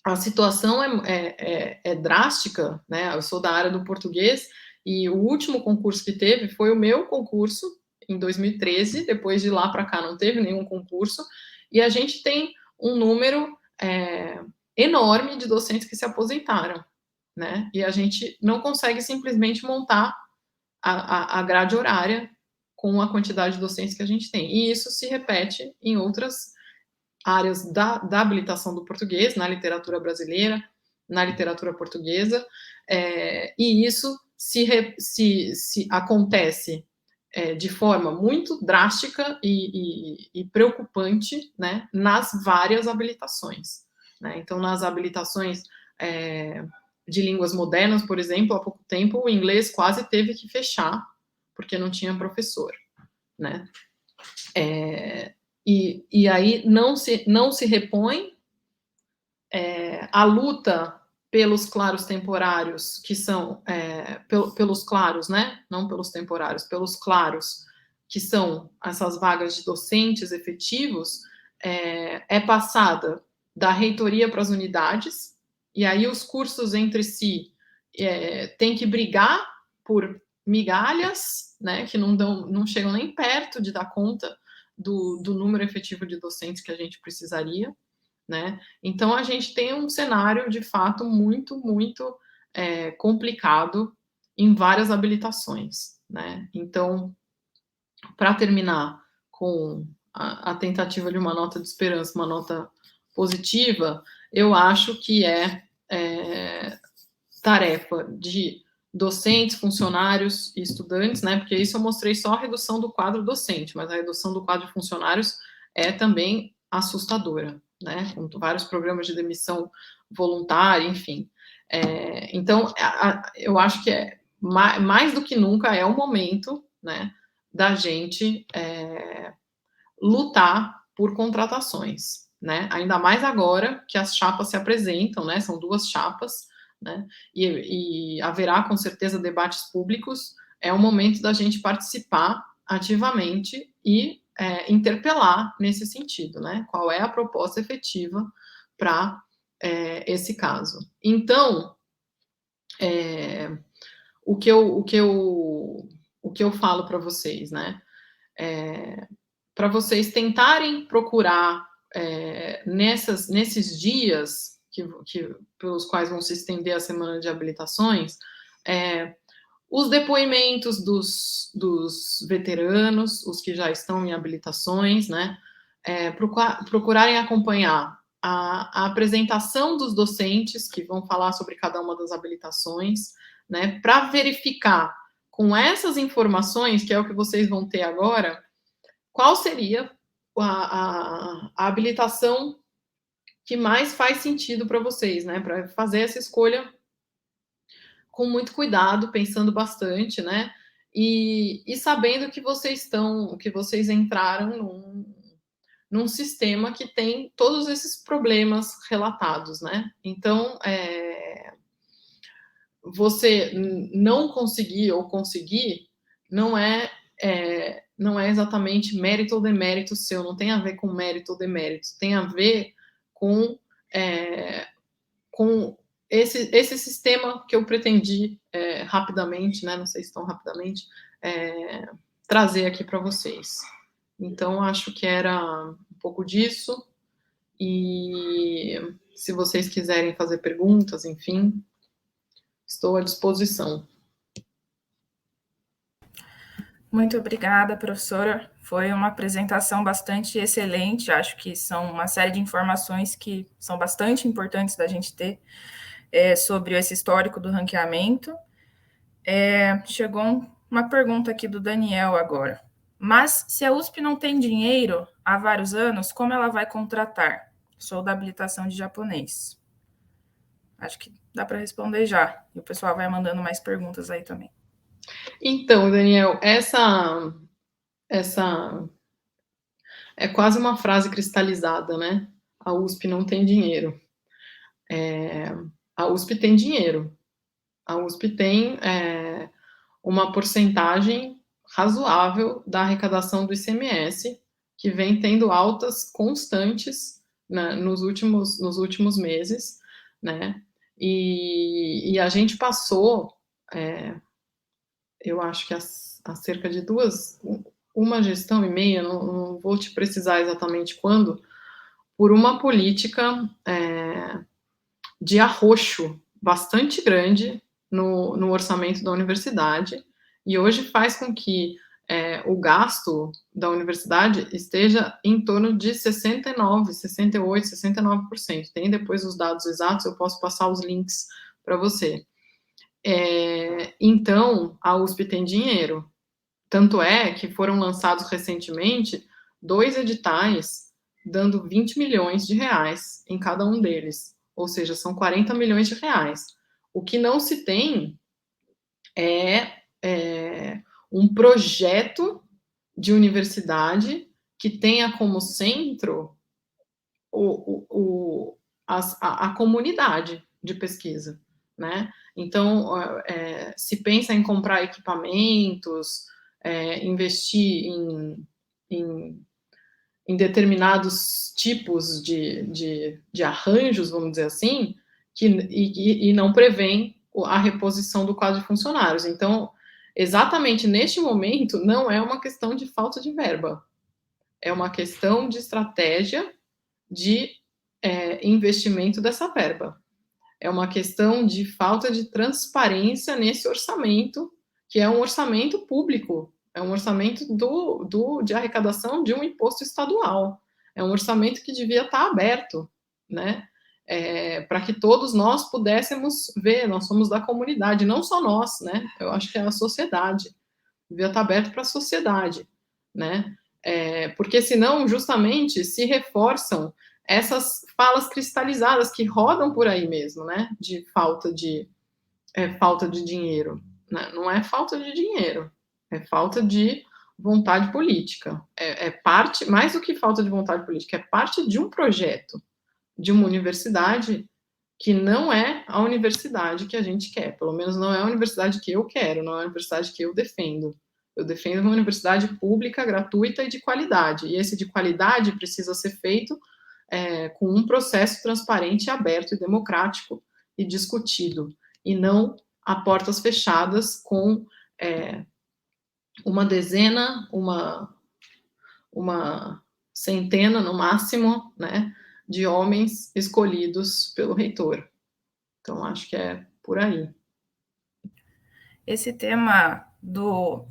a situação é drástica, né? Eu sou da área do português, e o último concurso que teve foi o meu concurso, em 2013, depois de lá para cá não teve nenhum concurso, e a gente tem um número enorme de docentes que se aposentaram, né? E a gente não consegue simplesmente montar a grade horária com a quantidade de docentes que a gente tem. E isso se repete em outras áreas da habilitação do português, na literatura brasileira, na literatura portuguesa, e isso se acontece de forma muito drástica e preocupante, né, nas várias habilitações. Né? Então, nas habilitações de línguas modernas, por exemplo, há pouco tempo, o inglês quase teve que fechar, porque não tinha professor. Né? E aí não se repõe. A luta pelos claros temporários, que são, pelos claros, né? Não pelos temporários, pelos claros, que são essas vagas de docentes efetivos, é passada da reitoria para as unidades, e aí os cursos entre si têm que brigar por migalhas, né, que não chegam nem perto de dar conta do número efetivo de docentes que a gente precisaria, né? Então, a gente tem um cenário, de fato, muito, muito complicado em várias habilitações, né? Então, para terminar com a tentativa de uma nota de esperança, uma nota positiva, eu acho que tarefa de docentes, funcionários e estudantes, né? Porque isso eu mostrei só a redução do quadro docente, mas a redução do quadro de funcionários é também assustadora, né? Com vários programas de demissão voluntária, enfim. Então, eu acho que mais do que nunca é o momento, né, da gente lutar por contratações, né? Ainda mais agora que as chapas se apresentam, né? São 2 chapas, né? E haverá com certeza debates públicos. É o momento da gente participar ativamente e interpelar nesse sentido, né? Qual é a proposta efetiva para esse caso? Então, o que eu falo para vocês, né? Para vocês tentarem procurar nesses dias pelos quais vão se estender a semana de habilitações, os depoimentos dos veteranos, os que já estão em habilitações, né? Procurarem acompanhar a apresentação dos docentes que vão falar sobre cada uma das habilitações, né? Para verificar com essas informações, que é o que vocês vão ter agora, qual seria a habilitação que mais faz sentido para vocês, né? Para fazer essa escolha com muito cuidado, pensando bastante, né? E sabendo que vocês entraram num sistema que tem todos esses problemas relatados, né? Então, você não conseguir ou conseguir não é exatamente mérito ou demérito seu, não tem a ver com mérito ou demérito, tem a ver com esse sistema que eu pretendi rapidamente, né? Não sei se tão rapidamente, trazer aqui para vocês. Então, acho que era um pouco disso. E se vocês quiserem fazer perguntas, enfim, estou à disposição. Muito obrigada, professora. Foi uma apresentação bastante excelente. Acho que são uma série de informações que são bastante importantes da gente ter sobre esse histórico do ranqueamento. Chegou uma pergunta aqui do Daniel agora. Mas se a USP não tem dinheiro há vários anos, como ela vai contratar? Sou da habilitação de japonês. Acho que dá para responder já. E o pessoal vai mandando mais perguntas aí também. Então, Daniel, essa é quase uma frase cristalizada, né? A USP não tem dinheiro. A USP tem dinheiro. A USP tem uma porcentagem razoável da arrecadação do ICMS, que vem tendo altas constantes, né, nos últimos meses, né? E a gente passou, eu acho que há cerca de uma gestão e meia, não vou te precisar exatamente quando, por uma política de arroxo bastante grande no orçamento da universidade, e hoje faz com que o gasto da universidade esteja em torno de 69%, 68%, 69%. Tem depois os dados exatos, eu posso passar os links para você. Então, a USP tem dinheiro. Tanto é que foram lançados recentemente 2 editais dando 20 milhões de reais em cada um deles. Ou seja, são 40 milhões de reais. O que não se tem é um projeto de universidade que tenha como centro a comunidade, de pesquisa, né? Então, se pensa em comprar equipamentos, investir em determinados tipos de arranjos, vamos dizer assim, e não prevêem a reposição do quadro de funcionários. Então, exatamente neste momento, não é uma questão de falta de verba, é uma questão de estratégia de investimento dessa verba. É uma questão de falta de transparência nesse orçamento, que é um orçamento público, é um orçamento de arrecadação de um imposto estadual, é um orçamento que devia estar aberto, né? Para que todos nós pudéssemos ver, nós somos da comunidade, não só nós, né? Eu acho que é a sociedade, devia estar aberto para a sociedade, né? Porque senão, justamente, se reforçam essas falas cristalizadas que rodam por aí mesmo, né? De falta de dinheiro, né? Não é falta de dinheiro, é falta de vontade política. É parte, mais do que falta de vontade política, é parte de um projeto de uma universidade que não é a universidade que a gente quer, pelo menos não é a universidade que eu quero, não é a universidade que eu defendo. Eu defendo uma universidade pública, gratuita e de qualidade, e esse de qualidade precisa ser feito com um processo transparente, aberto e democrático e discutido, e não a portas fechadas com uma dezena, uma centena no máximo, né, de homens escolhidos pelo reitor. Então, acho que é por aí. Esse tema do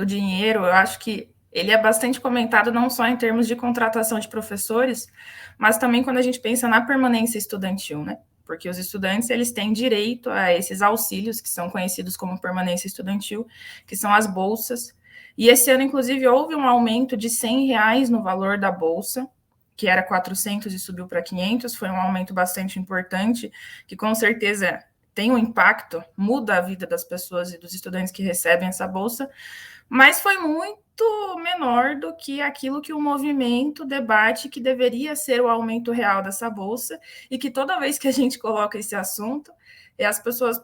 dinheiro, eu acho que ele é bastante comentado não só em termos de contratação de professores, mas também quando a gente pensa na permanência estudantil, né? Porque os estudantes, eles têm direito a esses auxílios, que são conhecidos como permanência estudantil, que são as bolsas. E esse ano, inclusive, houve um aumento de R$ 100 no valor da bolsa, que era 400 e subiu para 500, foi um aumento bastante importante, que com certeza tem um impacto, muda a vida das pessoas e dos estudantes que recebem essa bolsa, mas foi muito menor do que aquilo que o movimento debate que deveria ser o aumento real dessa bolsa, e que toda vez que a gente coloca esse assunto, as pessoas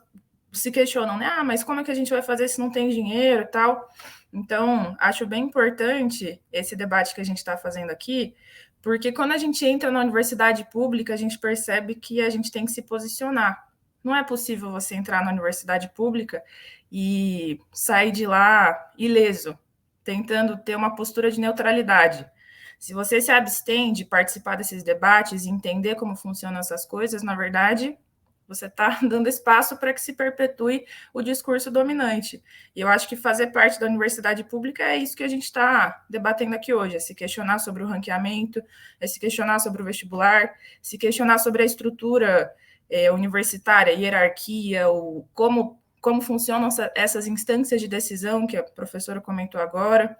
se questionam, né? Ah, mas como é que a gente vai fazer se não tem dinheiro e tal? Então, acho bem importante esse debate que a gente está fazendo aqui, porque quando a gente entra na universidade pública, a gente percebe que a gente tem que se posicionar. Não é possível você entrar na universidade pública e sair de lá ileso, tentando ter uma postura de neutralidade. Se você se abstém de participar desses debates e entender como funcionam essas coisas, na verdade, você está dando espaço para que se perpetue o discurso dominante. E eu acho que fazer parte da universidade pública é isso que a gente está debatendo aqui hoje, é se questionar sobre o ranqueamento, é se questionar sobre o vestibular, se questionar sobre a estrutura universitária, hierarquia, como funcionam essas instâncias de decisão que a professora comentou agora,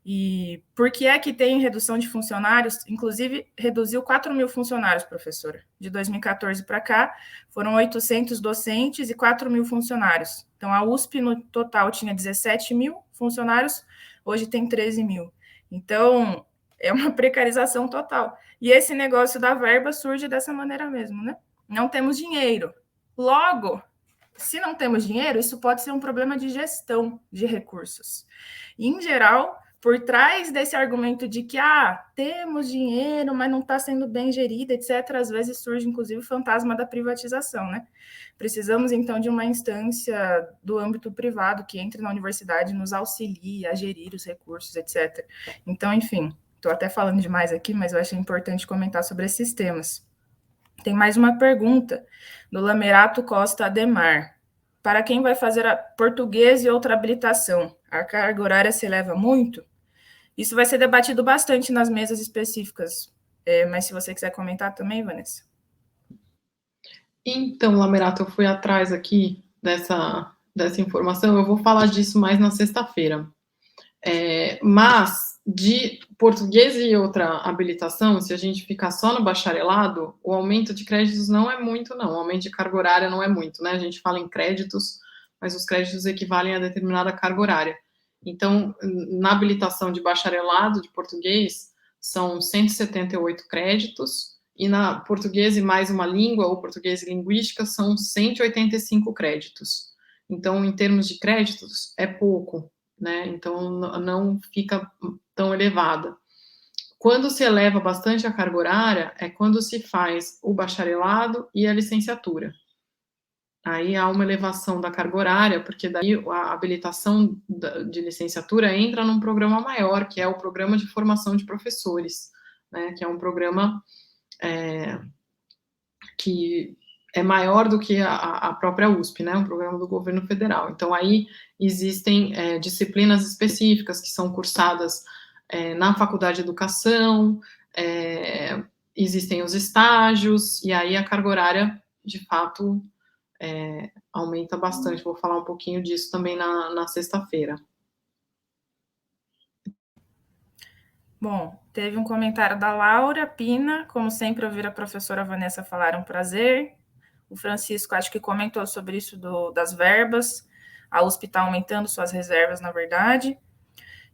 e por que é que tem redução de funcionários? Inclusive, reduziu 4.000 funcionários, professora. De 2014 para cá, foram 800 docentes e 4.000 funcionários. Então, a USP, no total, tinha 17.000 funcionários, hoje tem 13.000. Então, é uma precarização total. E esse negócio da verba surge dessa maneira mesmo, né? Não temos dinheiro. Logo, se não temos dinheiro, isso pode ser um problema de gestão de recursos. E, em geral, por trás desse argumento de que temos dinheiro, mas não está sendo bem gerido, etc., às vezes surge, inclusive, o fantasma da privatização, né? Precisamos, então, de uma instância do âmbito privado que entre na universidade e nos auxilie a gerir os recursos, etc. Então, enfim, estou até falando demais aqui, mas eu achei importante comentar sobre esses temas. Tem mais uma pergunta, do Lamerato Costa Ademar. Para quem vai fazer a português e outra habilitação, a carga horária se eleva muito? Isso vai ser debatido bastante nas mesas específicas, mas se você quiser comentar também, Vanessa. Então, Lamerato, eu fui atrás aqui dessa informação, eu vou falar disso mais na sexta-feira. Mas, de português e outra habilitação, se a gente ficar só no bacharelado, o aumento de créditos não é muito, não. O aumento de carga horária não é muito, né? A gente fala em créditos, mas os créditos equivalem a determinada carga horária. Então, na habilitação de bacharelado de português, são 178 créditos, e na português e mais uma língua, ou português e linguística, são 185 créditos. Então, em termos de créditos, é pouco, né? Então, não fica tão elevada. Quando se eleva bastante a carga horária, é quando se faz o bacharelado e a licenciatura. Aí há uma elevação da carga horária, porque daí a habilitação de licenciatura entra num programa maior, que é o Programa de Formação de Professores, né? Que é um programa que é maior do que a própria USP, né? Um programa do governo federal. Então, aí existem disciplinas específicas que são cursadas na Faculdade de Educação, existem os estágios, e aí a carga horária, de fato, aumenta bastante. Vou falar um pouquinho disso também na sexta-feira. Bom, teve um comentário da Laura Pina, como sempre ouvir a professora Vanessa falar é um prazer. O Francisco acho que comentou sobre isso das verbas, a USP está aumentando suas reservas, na verdade.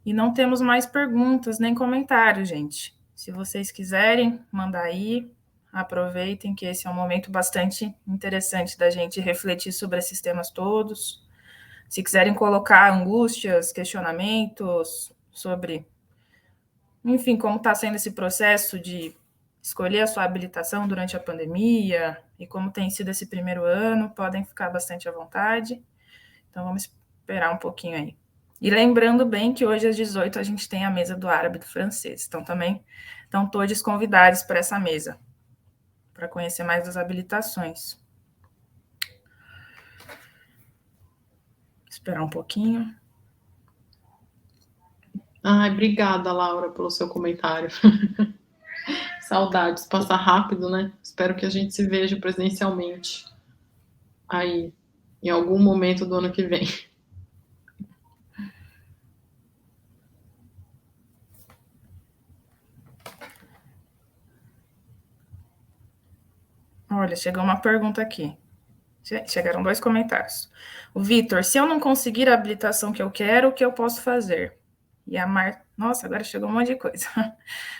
E não temos mais perguntas nem comentários, gente. Se vocês quiserem, mandar aí, aproveitem que esse é um momento bastante interessante da gente refletir sobre esses temas todos. Se quiserem colocar angústias, questionamentos sobre, enfim, como está sendo esse processo de escolher a sua habilitação durante a pandemia e como tem sido esse primeiro ano, podem ficar bastante à vontade. Então, vamos esperar um pouquinho aí. E lembrando bem que hoje às 18 a gente tem a mesa do árabe e do francês. Então, também estão todos convidados para essa mesa, para conhecer mais das habilitações. Esperar um pouquinho. Ai, obrigada, Laura, pelo seu comentário. Saudades, passa rápido, né? Espero que a gente se veja presencialmente aí, em algum momento do ano que vem. Olha, chegou uma pergunta aqui. Chegaram 2 comentários. O Vitor, se eu não conseguir a habilitação que eu quero, o que eu posso fazer? E a Nossa, agora chegou um monte de coisa.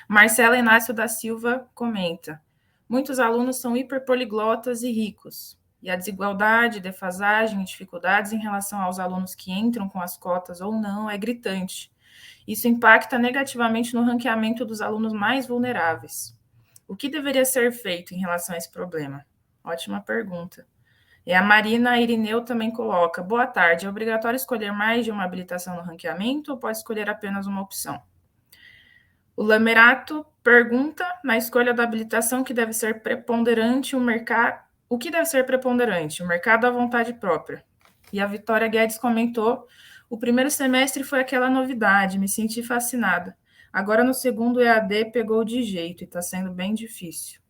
Marcela Inácio da Silva comenta: muitos alunos são hiperpoliglotas e ricos, e a desigualdade, defasagem e dificuldades em relação aos alunos que entram com as cotas ou não é gritante. Isso impacta negativamente no ranqueamento dos alunos mais vulneráveis. O que deveria ser feito em relação a esse problema? Ótima pergunta. E a Marina Irineu também coloca: boa tarde, é obrigatório escolher mais de uma habilitação no ranqueamento ou pode escolher apenas uma opção? O Lamerato pergunta, na escolha da habilitação, que deve ser preponderante o mercado. O que deve ser preponderante? O mercado à vontade própria. E a Vitória Guedes comentou: o primeiro semestre foi aquela novidade, me senti fascinada. Agora no segundo EAD pegou de jeito e está sendo bem difícil.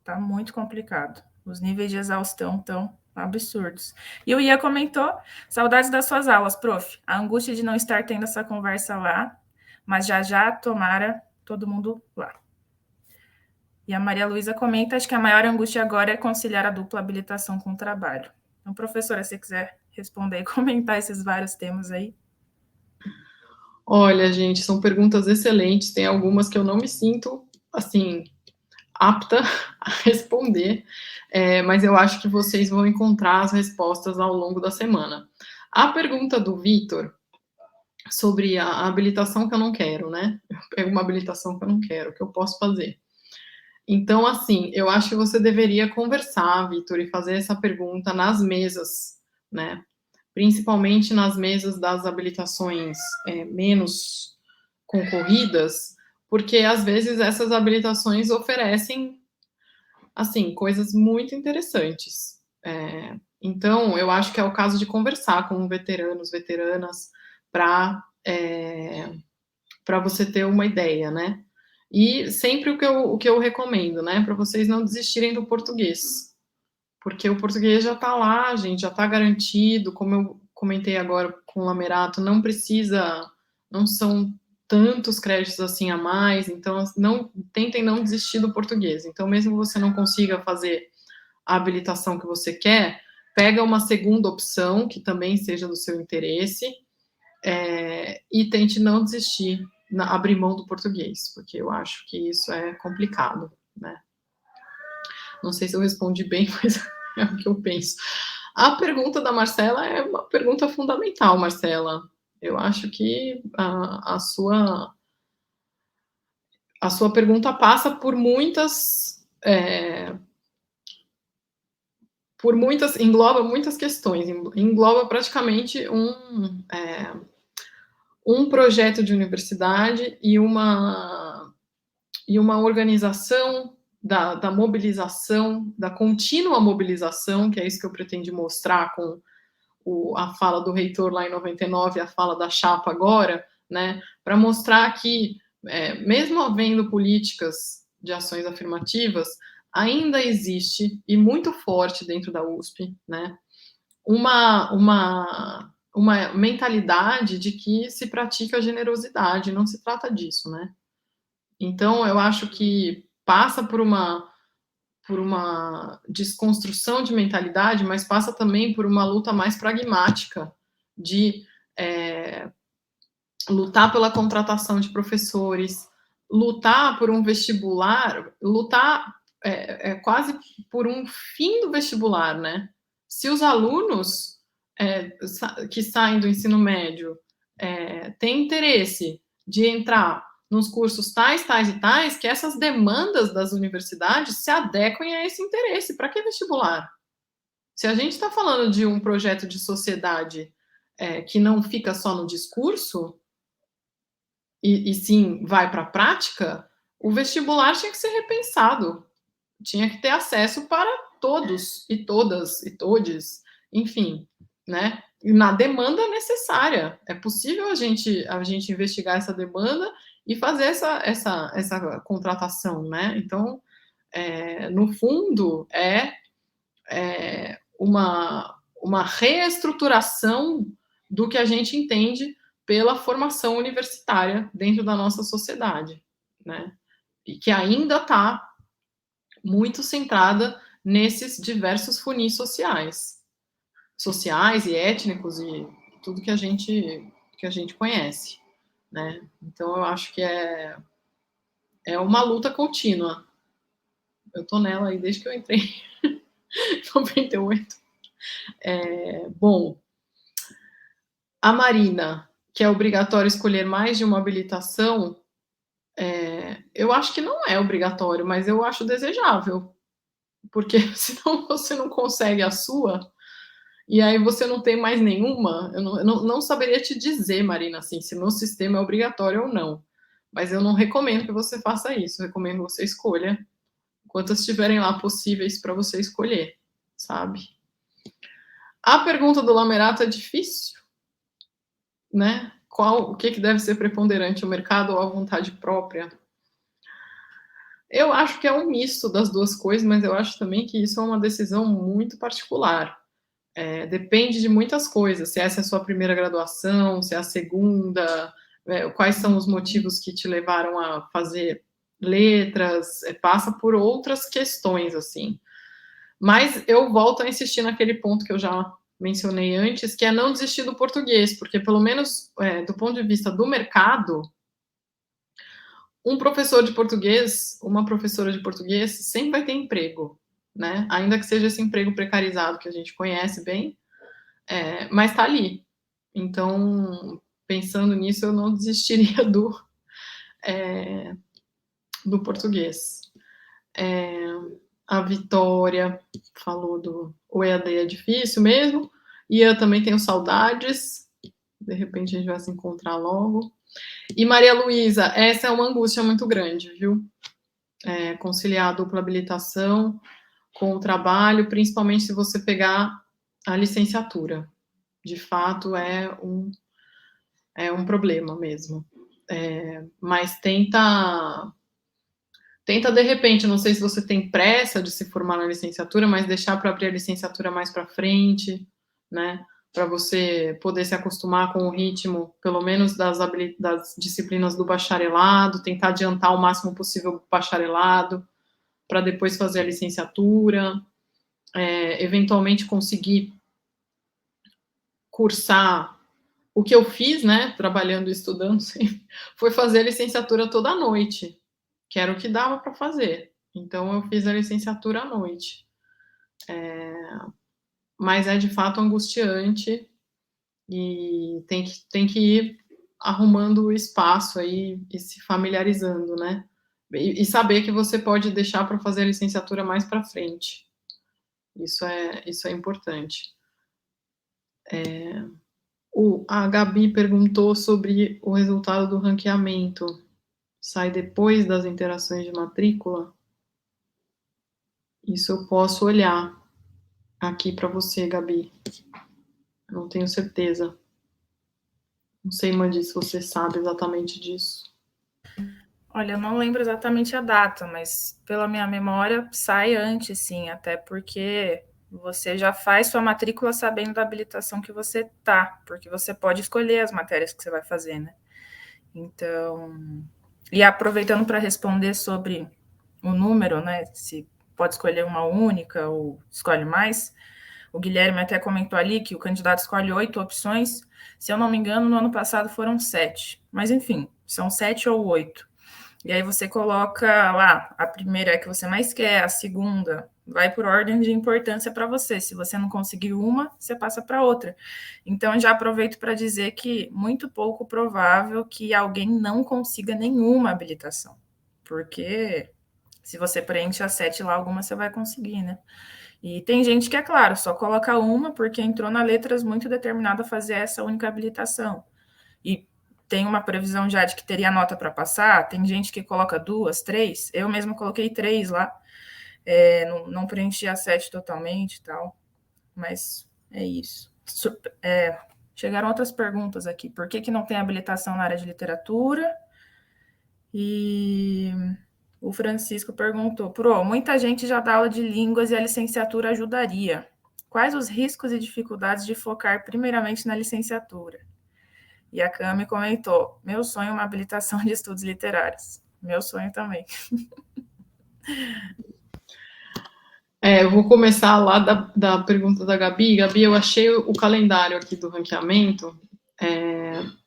Tá muito complicado. Os níveis de exaustão estão absurdos. E o Ia comentou: saudades das suas aulas, prof. A angústia de não estar tendo essa conversa lá, mas já tomara todo mundo lá. E a Maria Luísa comenta: acho que a maior angústia agora é conciliar a dupla habilitação com o trabalho. Então, professora, se você quiser responder e comentar esses vários temas aí. Olha, gente, são perguntas excelentes. Tem algumas que eu não me sinto, assim, apta a responder, mas eu acho que vocês vão encontrar as respostas ao longo da semana. A pergunta do Vitor sobre a habilitação que eu não quero, né? Eu pego uma habilitação que eu não quero, o que eu posso fazer? Então, assim, eu acho que você deveria conversar, Vitor, e fazer essa pergunta nas mesas, né? Principalmente nas mesas das habilitações menos concorridas, porque às vezes essas habilitações oferecem, assim, coisas muito interessantes. Então, eu acho que é o caso de conversar com veteranos, veteranas, para você ter uma ideia, né? E sempre o que eu recomendo, né? Para vocês não desistirem do português. Porque o português já está lá, gente, já está garantido. Como eu comentei agora com o Lamerato, não são tantos créditos assim a mais, então tentem não desistir do português. Então, mesmo que você não consiga fazer a habilitação que você quer, pega uma segunda opção que também seja do seu interesse, e tente não desistir abrir mão do português, porque eu acho que isso é complicado, né? Não sei se eu respondi bem, mas é o que eu penso. A pergunta da Marcela é uma pergunta fundamental, Marcela. Eu acho que a sua pergunta passa por muitas, engloba muitas questões, engloba praticamente um projeto de universidade e uma organização da mobilização, da contínua mobilização, que é isso que eu pretendo mostrar com a fala do reitor lá em 99 e a fala da chapa agora, né, para mostrar que, mesmo havendo políticas de ações afirmativas, ainda existe, e muito forte dentro da USP, né, uma mentalidade de que se pratica generosidade, não se trata disso, né? Então, eu acho que passa por uma desconstrução de mentalidade, mas passa também por uma luta mais pragmática de lutar pela contratação de professores, lutar por um vestibular, lutar quase por um fim do vestibular, né? Se os alunos que saem do ensino médio têm interesse de entrar nos cursos tais, tais e tais, que essas demandas das universidades se adequem a esse interesse. Para que vestibular? Se a gente está falando de um projeto de sociedade que não fica só no discurso, e sim vai para a prática, o vestibular tinha que ser repensado. Tinha que ter acesso para todos e todas e todes, enfim, né? Na demanda necessária. É possível a gente investigar essa demanda e fazer essa contratação, né? Então, no fundo, uma reestruturação do que a gente entende pela formação universitária dentro da nossa sociedade, né? E que ainda está muito centrada nesses diversos funis sociais e étnicos e tudo que a gente conhece, né? Então eu acho que é uma luta contínua. Eu tô nela aí desde que eu entrei em 98. Bom, a Marina, que é obrigatório escolher mais de uma habilitação, eu acho que não é obrigatório, mas eu acho desejável, porque senão você não consegue a sua, e aí você não tem mais nenhuma. Eu não saberia te dizer, Marina, assim, se no sistema é obrigatório ou não, mas eu não recomendo que você faça isso, eu recomendo que você escolha quantas estiverem lá possíveis para você escolher, sabe? A pergunta do Lamerato é difícil, né? O que deve ser preponderante, o mercado ou a vontade própria? Eu acho que é um misto das duas coisas, mas eu acho também que isso é uma decisão muito particular. Depende de muitas coisas, se essa é a sua primeira graduação, se é a segunda, quais são os motivos que te levaram a fazer letras, passa por outras questões, assim. Mas eu volto a insistir naquele ponto que eu já mencionei antes, que é não desistir do português, porque pelo menos do ponto de vista do mercado, um professor de português, uma professora de português sempre vai ter emprego, né? Ainda que seja esse emprego precarizado que a gente conhece bem, mas está ali. Então, pensando nisso, eu não desistiria do português. A Vitória falou o EAD é difícil mesmo, e eu também tenho saudades, de repente a gente vai se encontrar logo. E Maria Luísa, essa é uma angústia muito grande, viu? Conciliar a dupla habilitação com o trabalho, principalmente se você pegar a licenciatura. De fato, é um problema mesmo. Mas tenta, de repente, não sei se você tem pressa de se formar na licenciatura, mas deixar para abrir a licenciatura mais para frente, né? Para você poder se acostumar com o ritmo, pelo menos das disciplinas do bacharelado, tentar adiantar o máximo possível o bacharelado, para depois fazer a licenciatura, eventualmente conseguir cursar o que eu fiz, né, trabalhando e estudando sempre, foi fazer a licenciatura toda à noite, que era o que dava para fazer. Então, eu fiz a licenciatura à noite. Mas é de fato angustiante e tem que ir arrumando o espaço aí e se familiarizando, né? E saber que você pode deixar para fazer a licenciatura mais para frente. Isso é importante. A Gabi perguntou sobre o resultado do ranqueamento. Sai depois das interações de matrícula? Isso eu posso olhar aqui para você, Gabi. Não tenho certeza. Não sei, Mandy, se você sabe exatamente disso. Olha, eu não lembro exatamente a data, mas pela minha memória sai antes, sim, até porque você já faz sua matrícula sabendo da habilitação que você tá, porque você pode escolher as matérias que você vai fazer, né? Então, e aproveitando para responder sobre o número, né? Se pode escolher uma única ou escolhe mais. O Guilherme até comentou ali que o candidato escolhe 8 opções. Se eu não me engano, no ano passado foram 7. Mas, enfim, são 7 ou 8. E aí você coloca lá, a primeira é que você mais quer, a segunda vai por ordem de importância para você. Se você não conseguir uma, você passa para outra. Então, já aproveito para dizer que muito pouco provável que alguém não consiga nenhuma habilitação. Porque se você preenche as 7 lá, alguma você vai conseguir, né? E tem gente que, é claro, só coloca uma porque entrou na letras muito determinado a fazer essa única habilitação. E tem uma previsão já de que teria nota para passar, tem gente que coloca 2, 3, eu mesma coloquei 3 lá, não preenchi a 7 totalmente e tal, mas é isso. Chegaram outras perguntas aqui, por que não tem habilitação na área de literatura? E o Francisco perguntou, muita gente já dá aula de línguas e a licenciatura ajudaria. Quais os riscos e dificuldades de focar primeiramente na licenciatura? E a Cami comentou, meu sonho é uma habilitação de estudos literários. Meu sonho também. Eu vou começar lá da pergunta da Gabi. Gabi, eu achei o calendário aqui do ranqueamento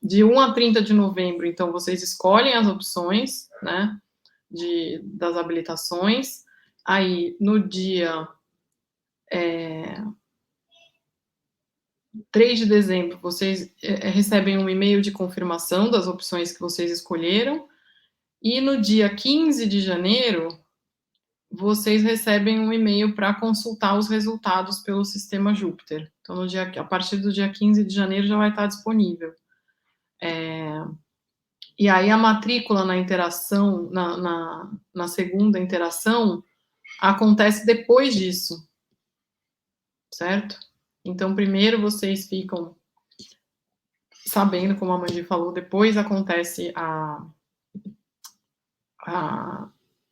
de 1 a 30 de novembro. Então, vocês escolhem as opções, né, das habilitações. Aí, no dia 3 de dezembro, vocês recebem um e-mail de confirmação das opções que vocês escolheram. E no dia 15 de janeiro, vocês recebem um e-mail para consultar os resultados pelo sistema Júpiter. Então, a partir do dia 15 de janeiro já vai estar disponível. E aí a matrícula na interação, na segunda interação, acontece depois disso, certo? Então, primeiro vocês ficam sabendo, como a Mandy falou, depois acontece a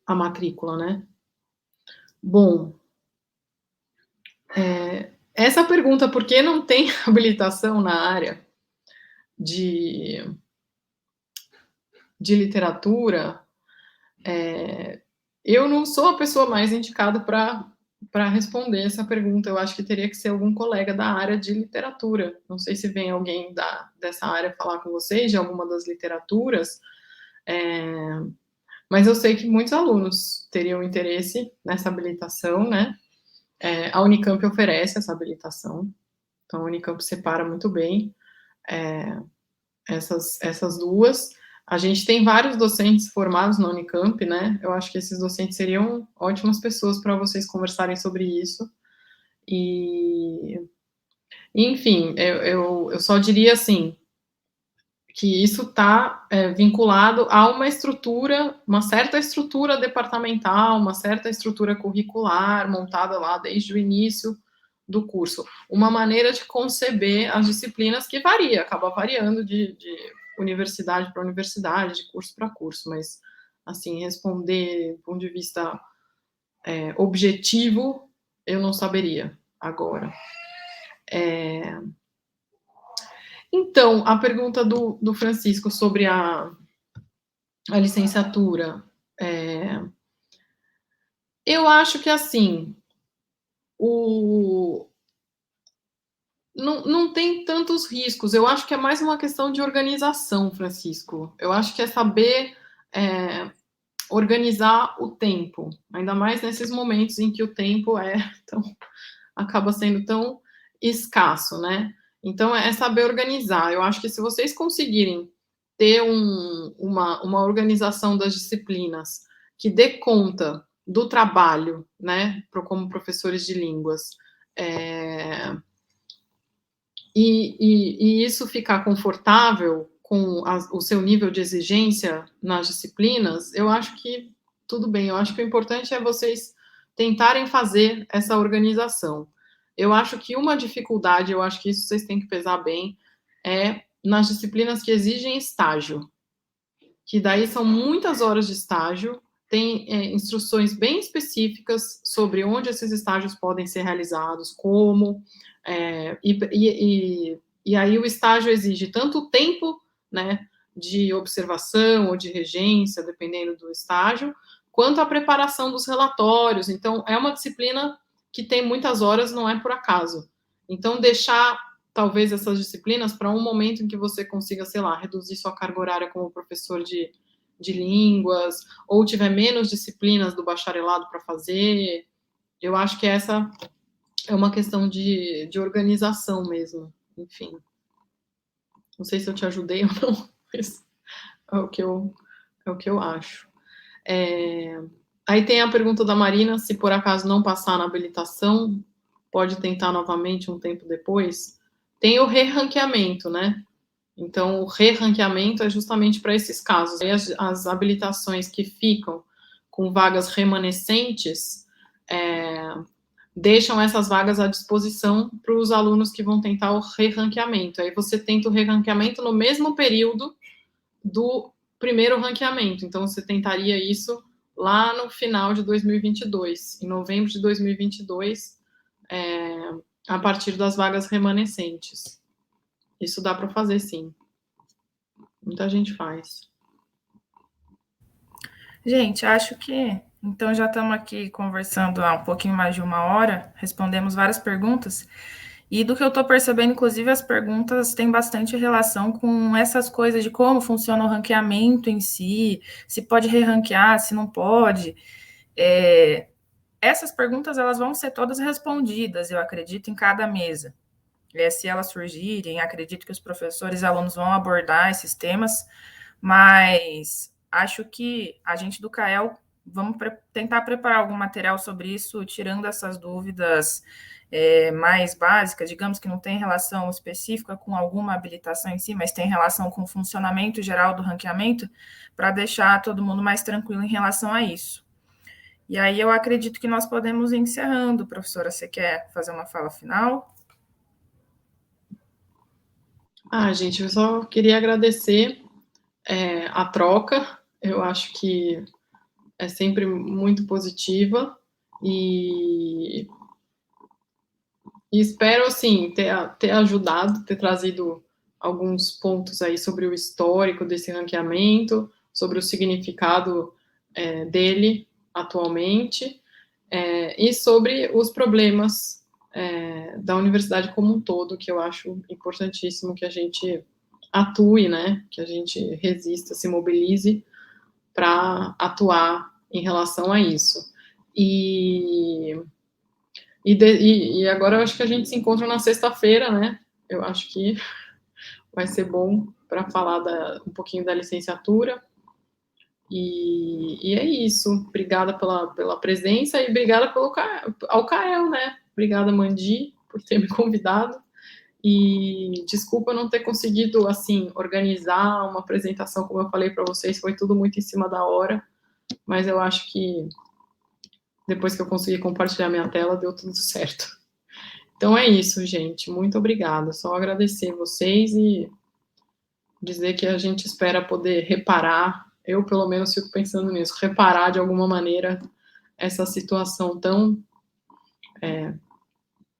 matrícula, né? Bom, essa pergunta, por que não tem habilitação na área de literatura, eu não sou a pessoa mais indicada para responder essa pergunta. Eu acho que teria que ser algum colega da área de literatura. Não sei se vem alguém dessa área falar com vocês, de alguma das literaturas, mas eu sei que muitos alunos teriam interesse nessa habilitação, né? A Unicamp oferece essa habilitação, então a Unicamp separa muito bem essas duas. A gente tem vários docentes formados na Unicamp, né? Eu acho que esses docentes seriam ótimas pessoas para vocês conversarem sobre isso. Enfim, eu só diria assim, que isso está vinculado a uma certa estrutura departamental, uma certa estrutura curricular montada lá desde o início do curso. Uma maneira de conceber as disciplinas que varia, acaba variando de universidade para universidade, de curso para curso, mas, assim, responder do ponto de vista objetivo, eu não saberia agora. Então, a pergunta do Francisco sobre a licenciatura. Eu acho que, assim, não tem tantos riscos. Eu acho que é mais uma questão de organização, Francisco. Eu acho que é saber organizar o tempo, ainda mais nesses momentos em que o tempo acaba sendo tão escasso, né? Então, é saber organizar. Eu acho que se vocês conseguirem ter uma organização das disciplinas que dê conta do trabalho, né, como professores de línguas, e isso ficar confortável com o seu nível de exigência nas disciplinas, eu acho que tudo bem. Eu acho que o importante é vocês tentarem fazer essa organização. Eu acho que uma dificuldade, eu acho que isso vocês têm que pesar bem, é nas disciplinas que exigem estágio, que daí são muitas horas de estágio, tem instruções bem específicas sobre onde esses estágios podem ser realizados, como, e aí o estágio exige tanto o tempo, né, de observação ou de regência, dependendo do estágio, quanto a preparação dos relatórios. Então, é uma disciplina que tem muitas horas, não é por acaso. Então, deixar talvez essas disciplinas para um momento em que você consiga, sei lá, reduzir sua carga horária como professor de línguas, ou tiver menos disciplinas do bacharelado para fazer. Eu acho que essa é uma questão de organização mesmo. Enfim. Não sei se eu te ajudei ou não, mas é o que eu acho. Aí tem a pergunta da Marina, se por acaso não passar na habilitação, pode tentar novamente um tempo depois. Tem o re-ranqueamento, né? Então, o re-ranqueamento é justamente para esses casos. Aí as habilitações que ficam com vagas remanescentes deixam essas vagas à disposição para os alunos que vão tentar o re-ranqueamento. Aí você tenta o re-ranqueamento no mesmo período do primeiro ranqueamento. Então, você tentaria isso lá no final de 2022, em novembro de 2022, a partir das vagas remanescentes. Isso dá para fazer, sim. Muita gente faz. Gente, acho que então já estamos aqui conversando há um pouquinho mais de uma hora, respondemos várias perguntas, e do que eu estou percebendo, inclusive, as perguntas têm bastante relação com essas coisas de como funciona o ranqueamento em si, se pode re-ranquear, se não pode. Essas perguntas elas vão ser todas respondidas, eu acredito, em cada mesa. Se elas surgirem, acredito que os professores e alunos vão abordar esses temas, mas acho que a gente do CAEL vamos tentar preparar algum material sobre isso, tirando essas dúvidas mais básicas, digamos que não tem relação específica com alguma habilitação em si, mas tem relação com o funcionamento geral do ranqueamento, para deixar todo mundo mais tranquilo em relação a isso. E aí eu acredito que nós podemos ir encerrando. Professora, você quer fazer uma fala final? Gente, eu só queria agradecer a troca. Eu acho que é sempre muito positiva e espero, assim, ter ajudado, ter trazido alguns pontos aí sobre o histórico desse ranqueamento, sobre o significado dele atualmente, e sobre os problemas da universidade como um todo, que eu acho importantíssimo que a gente atue, né, que a gente resista, se mobilize para atuar em relação a isso. E agora eu acho que a gente se encontra na sexta-feira, né? Eu acho que vai ser bom para falar um pouquinho da licenciatura. E é isso. Obrigada pela presença e obrigada ao CAEL, né? Obrigada, Mandi, por ter me convidado. E desculpa não ter conseguido, assim, organizar uma apresentação, como eu falei para vocês, foi tudo muito em cima da hora, mas eu acho que depois que eu consegui compartilhar minha tela, deu tudo certo. Então é isso, gente. Muito obrigada. Só agradecer vocês e dizer que a gente espera poder reparar, eu pelo menos fico pensando nisso, reparar de alguma maneira essa situação tão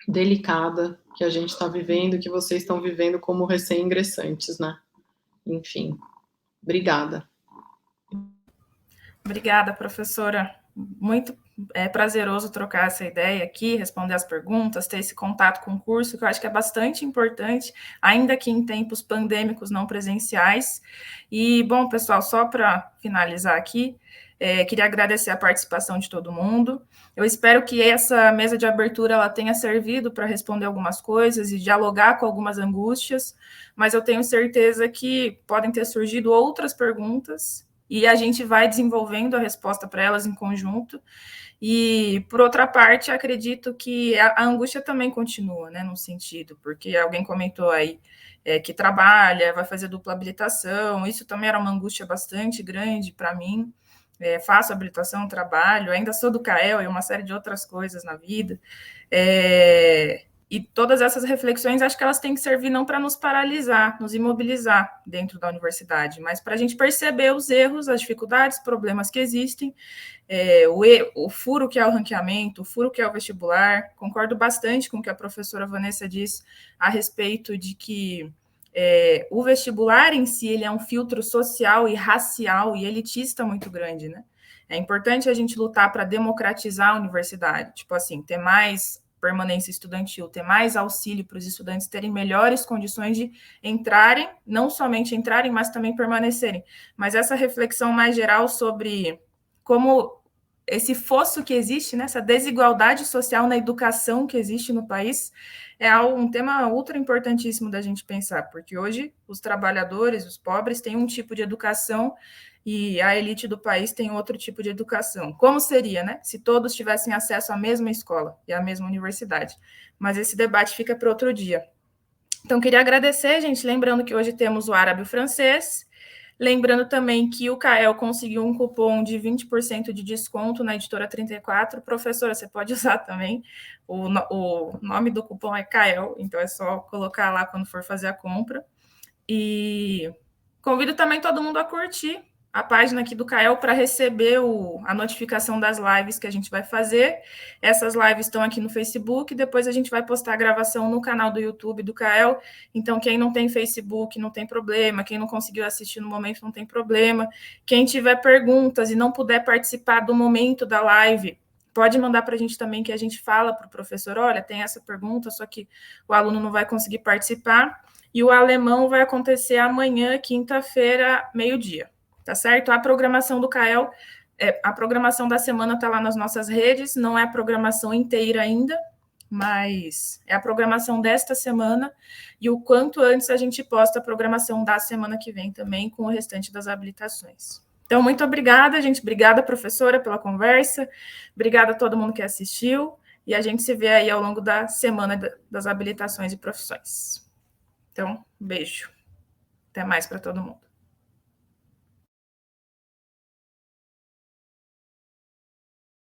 delicada que a gente está vivendo, que vocês estão vivendo como recém-ingressantes, né? Enfim, obrigada. Obrigada, professora. Muito É prazeroso trocar essa ideia aqui, responder as perguntas, ter esse contato com o curso, que eu acho que é bastante importante, ainda que em tempos pandêmicos não presenciais. E, bom, pessoal, só para finalizar aqui, queria agradecer a participação de todo mundo. Eu espero que essa mesa de abertura ela tenha servido para responder algumas coisas e dialogar com algumas angústias, mas eu tenho certeza que podem ter surgido outras perguntas e a gente vai desenvolvendo a resposta para elas em conjunto. E, por outra parte, acredito que a angústia também continua, né, num sentido, porque alguém comentou aí que trabalha, vai fazer dupla habilitação, isso também era uma angústia bastante grande para mim. Faço habilitação, trabalho, ainda sou do CAEL e uma série de outras coisas na vida. E todas essas reflexões, acho que elas têm que servir não para nos paralisar, nos imobilizar dentro da universidade, mas para a gente perceber os erros, as dificuldades, problemas que existem, o furo que é o ranqueamento, o furo que é o vestibular. Concordo bastante com o que a professora Vanessa disse a respeito de que o vestibular em si ele é um filtro social e racial e elitista muito grande, né? É importante a gente lutar para democratizar a universidade, tipo assim, ter mais permanência estudantil, ter mais auxílio para os estudantes terem melhores condições de entrarem, não somente entrarem, mas também permanecerem. Mas essa reflexão mais geral sobre como esse fosso que existe, né, essa desigualdade social na educação que existe no país, é um tema ultra importantíssimo da gente pensar, porque hoje os trabalhadores, os pobres, têm um tipo de educação e a elite do país tem outro tipo de educação. Como seria, né, se todos tivessem acesso à mesma escola e à mesma universidade? Mas esse debate fica para outro dia. Então, queria agradecer, gente, lembrando que hoje temos o árabe e o francês, lembrando também que o CAEL conseguiu um cupom de 20% de desconto na editora 34. Professora, você pode usar também. O nome do cupom é CAEL, então é só colocar lá quando for fazer a compra. E convido também todo mundo a curtir a página aqui do CAEL para receber a notificação das lives que a gente vai fazer. Essas lives estão aqui no Facebook, depois a gente vai postar a gravação no canal do YouTube do CAEL. Então, quem não tem Facebook, não tem problema. Quem não conseguiu assistir no momento, não tem problema. Quem tiver perguntas e não puder participar do momento da live, pode mandar para a gente também, que a gente fala para o professor, olha, tem essa pergunta, só que o aluno não vai conseguir participar. E o alemão vai acontecer amanhã, quinta-feira, meio-dia. Tá certo? A programação do CAEL, a programação da semana está lá nas nossas redes, não é a programação inteira ainda, mas é a programação desta semana, e o quanto antes a gente posta a programação da semana que vem também, com o restante das habilitações. Então, muito obrigada, gente. Obrigada, professora, pela conversa. Obrigada a todo mundo que assistiu. E a gente se vê aí ao longo da semana das habilitações e profissões. Então, beijo. Até mais para todo mundo.